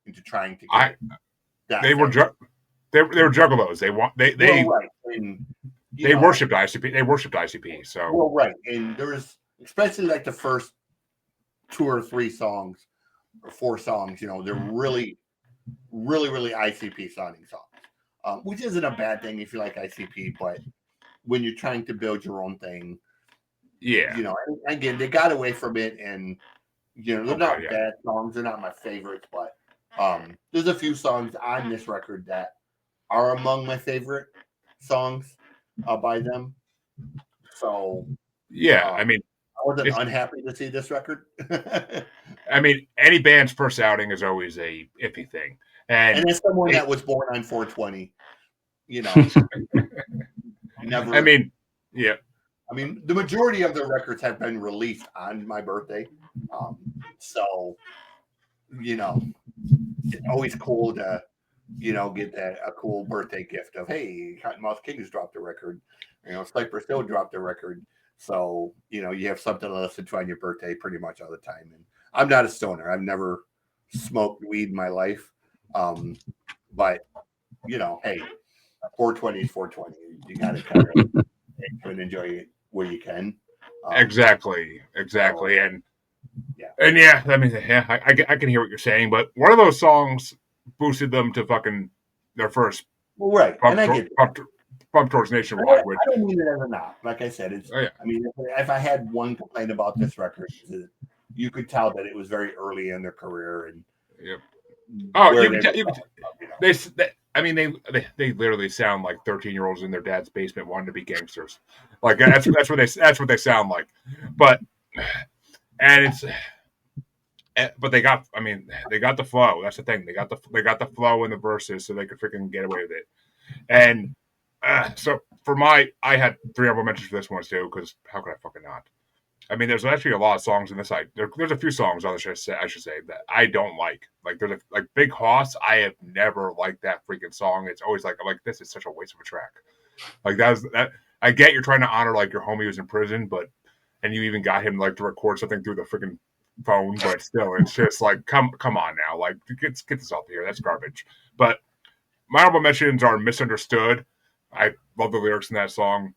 Speaker 2: into trying to get that.
Speaker 1: They were juggalos. They worshipped ICP. They worshipped ICP. So
Speaker 2: right, and there's especially like the first 2 or 3 songs or 4 songs. They're really, really, really ICP sounding songs, which isn't a bad thing if you like ICP. But when you're trying to build your own thing.
Speaker 1: Yeah.
Speaker 2: You know, again, they got away from it, and you know, they're not
Speaker 1: yeah.
Speaker 2: bad songs. They're not my favorites, but there's a few songs on this record that are among my favorite songs by them. So
Speaker 1: Yeah, I mean,
Speaker 2: I wasn't unhappy to see this record.
Speaker 1: I mean, any band's first outing is always a iffy thing,
Speaker 2: and as someone that was born on 420, you know, never.
Speaker 1: I mean, yeah.
Speaker 2: I mean, the majority of the records have been released on my birthday, so you know, it's always cool to, you know, get a cool birthday gift of, hey, Cottonmouth Kings dropped a record, you know, Cypress Hill dropped a record, so you know you have something to listen to on your birthday pretty much all the time. And I'm not a stoner; I've never smoked weed in my life, but you know, hey, 420 is 420. You got to kind of enjoy it where you can.
Speaker 1: Exactly,
Speaker 2: so,
Speaker 1: and yeah, I mean, yeah, I can hear what you're saying, but one of those songs boosted them to fucking their first
Speaker 2: right,
Speaker 1: bump towards Nationwide.
Speaker 2: I don't mean it as a knock. Like I said, it's. I mean, if I had one complaint about this record, you could tell that it was very early in their career, and
Speaker 1: I mean, they literally sound like 13-year-olds in their dad's basement wanting to be gangsters. Like that's what they sound like. But they got the flow. That's the thing. They got the flow in the verses, so they could freaking get away with it. And so I had 3 honorable mentions for this one too, because how could I fucking not? I mean, there's actually a lot of songs in this. There's a few songs I should say that I don't like. Like there's like Big Hoss. I have never liked that freaking song. It's always like I'm like, this is such a waste of a track. Like that. I get you're trying to honor like your homie who's in prison, and you even got him like to record something through the freaking phone, but still, it's just like come on now, like get this off here. That's garbage. But my honorable mentions are Misunderstood. I love the lyrics in that song.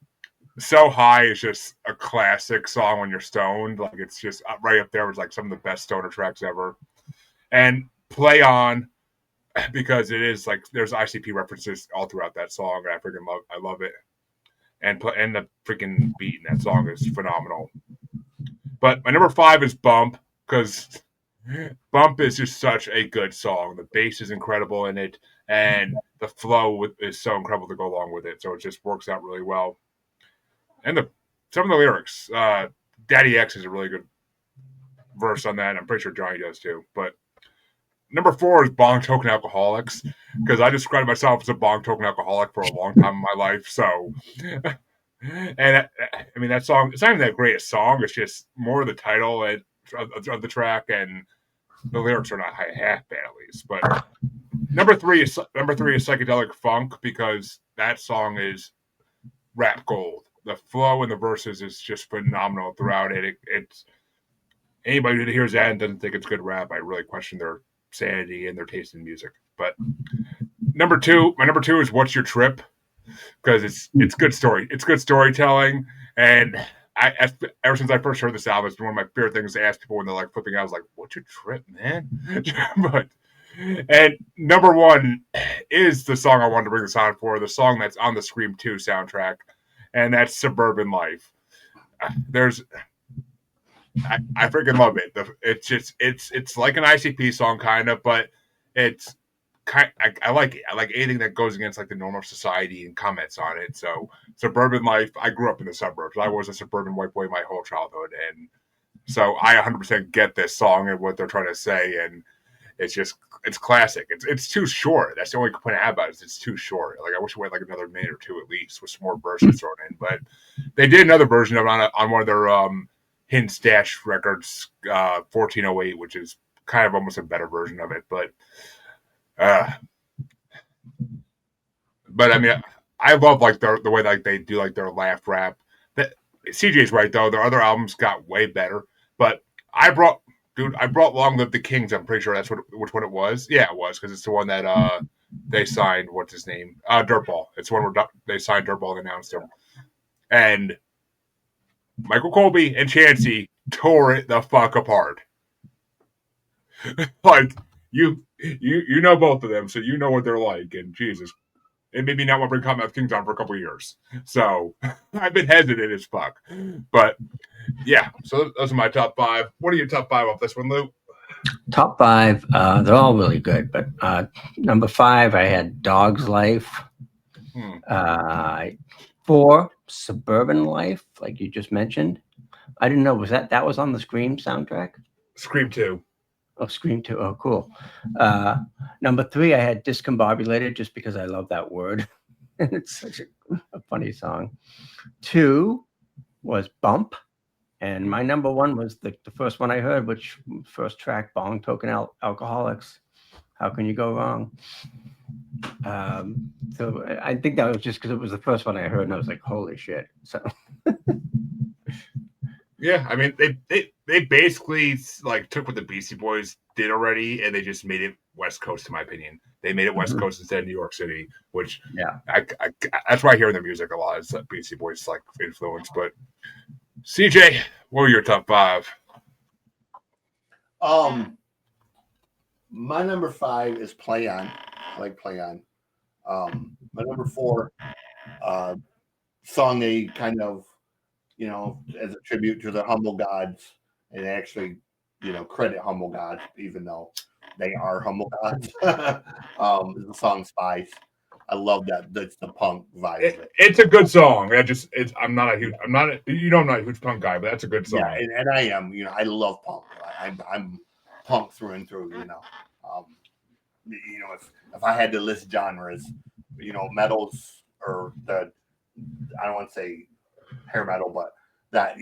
Speaker 1: So High is just a classic song when you're stoned. Like it's just right up there with like some of the best stoner tracks ever. And Play On, because it is like there's ICP references all throughout that song, and I love it. And the freaking beat in that song is phenomenal. But my number 5 is Bump, because Bump is just such a good song. The bass is incredible in it, and the flow is so incredible to go along with it. So it just works out really well. And some of the lyrics, Daddy X is a really good verse on that. I'm pretty sure Johnny does too. But number 4 is Bong Token Alcoholics, because I described myself as a Bong Token Alcoholic for a long time in my life. So, and I mean, that song, it's not even that great a song. It's just more of the title of the track, and the lyrics are not half bad at least. But number three is Psychedelic Funk, because that song is rap gold. The flow in the verses is just phenomenal throughout it. It's anybody who hears that and doesn't think it's good rap, I really question their sanity and their taste in music. But my number two is What's Your Trip, because it's good story. It's good storytelling, and ever since I first heard this album, it's been one of my favorite things to ask people when they're like flipping out. I was like, "What's your trip, man?" And number 1 is the song I wanted to bring this on for, the song that's on the Scream 2 soundtrack, and that's Suburban Life. I freaking love it. It's just it's like an ICP song kind of, but it's I like it. I like anything that goes against like the normal society and comments on it. So Suburban Life. I grew up in the suburbs. I was a suburban white boy my whole childhood, and so I 100% get this song and what they're trying to say, and it's classic. It's too short. That's the only complaint I have about it. It's too short. Like I wish it went like another minute or two at least with some more verses thrown in. But they did another version of it on one of their Hidden Stash records, 1408, which is kind of almost a better version of it. But I mean, I love like the way like they do like their laugh rap. CJ's right though. Their other albums got way better. But I brought Long Live the Kings. I'm pretty sure that's which one it was. Yeah, it was, because it's the one that they signed. What's his name? Dirtball. It's the one where they signed Dirtball and announced him. And Michael Colby and Chansey tore it the fuck apart. Like you know both of them, so you know what they're like. And Jesus, it made me not want to bring Cottonmouth Kings on for a couple of years. So I've been hesitant as fuck. But yeah, so those are my top 5. What are your top 5 off this one, Lou?
Speaker 3: Top 5, they're all really good, but number 5, I had Dog's Life. 4, Suburban Life, like you just mentioned. I didn't know, was that was on the Scream soundtrack?
Speaker 1: Scream 2.
Speaker 3: Oh, Scream 2. Oh, cool. Number 3, I had Discombobulated, just because I love that word. And it's such a funny song. 2 was Bump. And my number 1 was the first one I heard, which first track, Bong Token Alcoholics. How can you go wrong? So I think that was just because it was the first one I heard, and I was like, holy shit. So
Speaker 1: yeah, I mean, they basically like took what the Beastie Boys did already, and they just made it West Coast. In my opinion, they made it West Coast instead of New York City, which I that's why I hear in their music a lot. It's Beastie Boys like influence. But CJ, what were your top 5?
Speaker 2: My number 5 is Play On. I like Play On. My number 4, song they kind of, as a tribute to the Humble Gods, and actually, credit Humble Gods, even though they are Humble Gods. The song Spies. I love that. That's the punk vibe.
Speaker 1: It's a good song. I'm not a huge punk guy, but that's a good song.
Speaker 2: Yeah, and I am. I love punk. I'm punk through and through. If I had to list genres, metals or I don't want to say hair metal, but that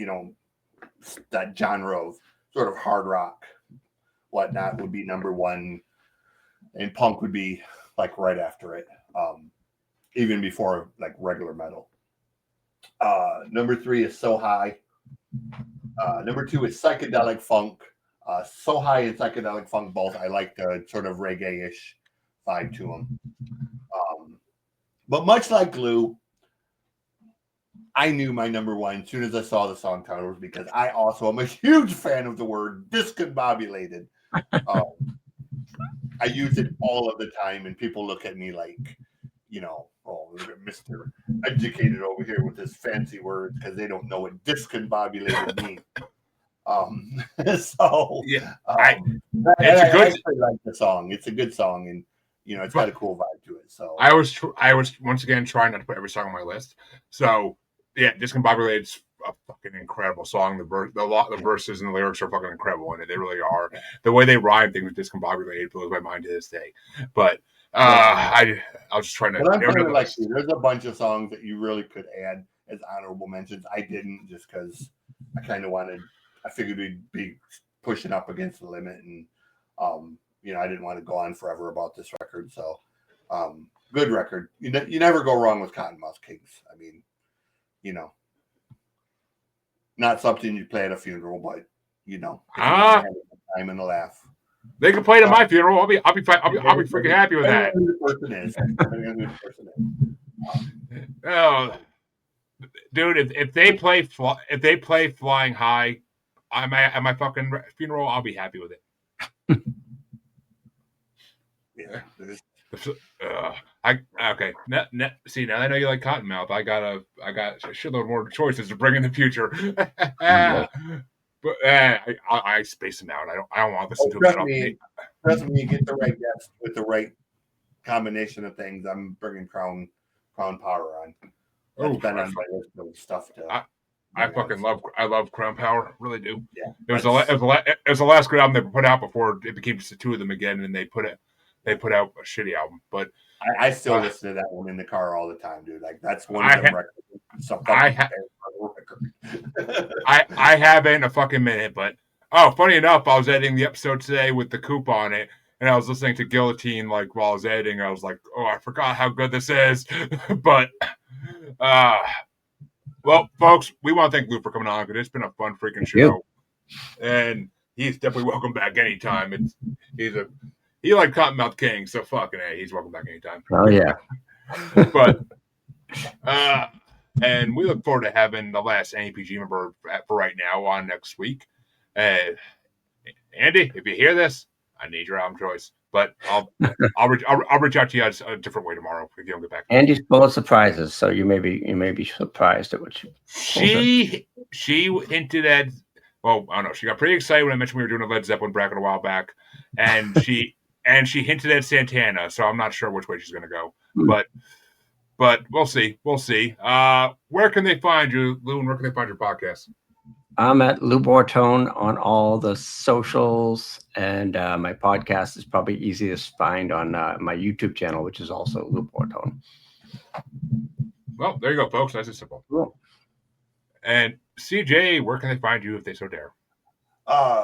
Speaker 2: that genre of sort of hard rock, whatnot would be number 1, and punk would be like right after it. Even before like regular metal. Number 3 is So High. Number 2 is Psychedelic Funk. So High and Psychedelic Funk both. I like the sort of reggae-ish vibe to them. But much like Glue, I knew my number 1 as soon as I saw the song titles, because I also am a huge fan of the word discombobulated. I use it all of the time, and people look at me like, look at Mr. Educated over here with his fancy words, because they don't know what discombobulated means. So
Speaker 1: yeah,
Speaker 2: I actually like the song. It's a good song, and it's got a cool vibe to it. So
Speaker 1: I was once again trying not to put every song on my list. So yeah, Discombobulated a fucking incredible song. The verses and the lyrics are fucking incredible in it. They really are. The way they rhyme things with Discombobulated blows my mind to this day. But I was just trying to.
Speaker 2: But I'm kind of like you. There's a bunch of songs that you really could add as honorable mentions. I didn't, just because I kind of wanted. I figured we'd be pushing up against the limit, and I didn't want to go on forever about this record. So, good record. You never go wrong with Cottonmouth Kings. I mean, not something you play at a funeral, but time and a laugh.
Speaker 1: They can play it at my funeral. I'll be freaking happy with that.
Speaker 2: Who the person is.
Speaker 1: Oh, dude! If they play Flying High, at my fucking funeral, I'll be happy with it.
Speaker 2: Yeah.
Speaker 1: Okay. See, now I know you like Cottonmouth. I got a shitload more choices to bring in the future. But I space them out. I don't want to listen to them.
Speaker 2: Trust me, you get the right guest with the right combination of things. I'm bringing Crown Power on. That's been on my list of stuff to.
Speaker 1: I love Crown Power, really do.
Speaker 2: Yeah,
Speaker 1: it was the last good album they put out before it became just the two of them again, and they put out a shitty album. But
Speaker 2: I still listen to that one in the car all the time, dude. Like that's one of them records.
Speaker 1: I haven't in a fucking minute, but funny enough, I was editing the episode today with the Coop on it, and I was listening to Guillotine like while I was editing. I was like, oh, I forgot how good this is, but well, folks, we want to thank Lou for coming on, because it's been a fun freaking show, and he's definitely welcome back anytime. He like Cottonmouth King, so fucking A, he's welcome back anytime.
Speaker 3: Oh yeah.
Speaker 1: But and we look forward to having the last NAPG member for right now on next week. Andy, if you hear this, I need your album choice. But I'll reach out to you a different way tomorrow if you don't get back.
Speaker 3: Andy's full of surprises, so you may be surprised at what you.
Speaker 1: She hinted at. Well, I don't know. She got pretty excited when I mentioned we were doing a Led Zeppelin bracket a while back, and she hinted at Santana. So I'm not sure which way she's going to go, but we'll see. We'll see. Where can they find you, Lou? And where can they find your podcast?
Speaker 3: I'm at Lou Bortone on all the socials, and my podcast is probably easiest to find on my YouTube channel, which is also Lou Bortone.
Speaker 1: Well, there you go, folks. Nice and simple.
Speaker 3: Cool.
Speaker 1: And CJ, where can they find you if they so dare?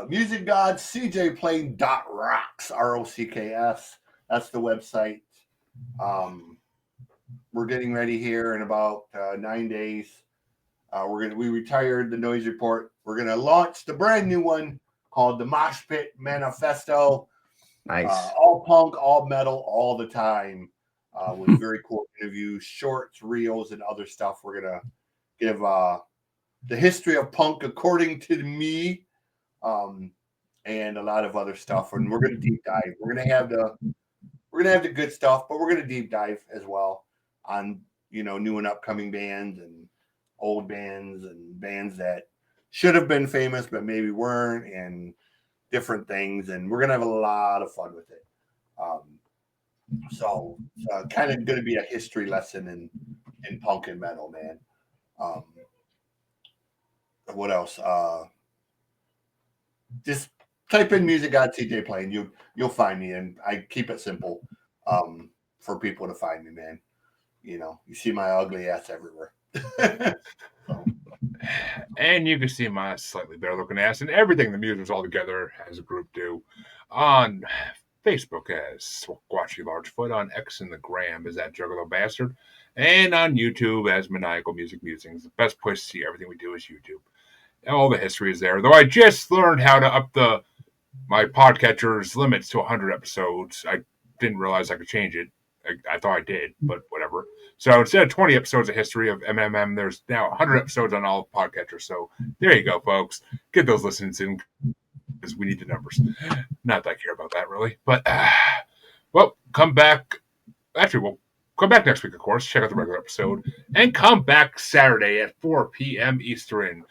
Speaker 2: Music God CJ Plain .rocks ROCKS. That's the website. We're getting ready here in about 9 days. We retired the Noise Report. We're gonna launch the brand new one called the Mosh Pit Manifesto.
Speaker 3: Nice.
Speaker 2: All punk, all metal, all the time. With very cool interviews, shorts, reels, and other stuff. We're gonna give the history of punk according to me, and a lot of other stuff. And we're gonna deep dive. We're gonna have the good stuff, but we're gonna deep dive as well on new and upcoming bands and old bands and bands that should have been famous but maybe weren't, and different things. And we're gonna have a lot of fun with it. So kind of going to be a history lesson in punk and metal, man. What else? Just type in Music God CJ Plain. You'll find me, and I keep it simple for people to find me, man. You see my ugly ass everywhere. So.
Speaker 1: And you can see my slightly better looking ass and everything the Musers all together as a group do on Facebook as Squatchy Largefoot, on X and the Gram as that Juggalo Bastard, and on YouTube as Maniacal Music Musings. The best place to see everything we do is YouTube. All the history is there. Though I just learned how to up my podcatcher's limits to 100 episodes. I didn't realize I could change it. I thought I did, but whatever. So instead of 20 episodes of history of MMM, there's now 100 episodes on all podcatchers. So there you go, folks. Get those listens in because we need the numbers. Not that I care about that, really. But, well, come back. Actually, we'll come back next week, of course. Check out the regular episode. And come back Saturday at 4 p.m. Eastern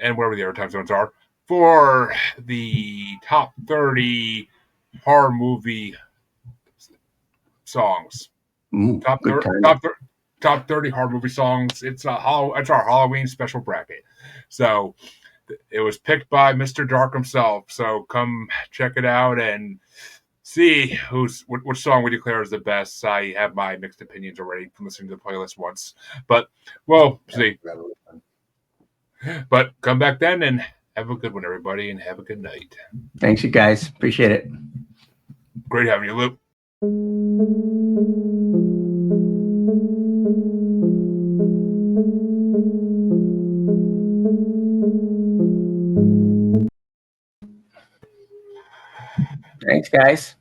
Speaker 1: and wherever the other time zones are for the top 30 horror movie songs. Top 30 horror movie songs. It's our Halloween special bracket. So it was picked by Mr. Dark himself. So come check it out and see which song we declare as the best. I have my mixed opinions already from listening to the playlist once, but we'll see. But come back then and have a good one, everybody, and have a good night.
Speaker 3: Thanks, you guys. Appreciate it.
Speaker 1: Great having you, Luke.
Speaker 3: Thanks, guys.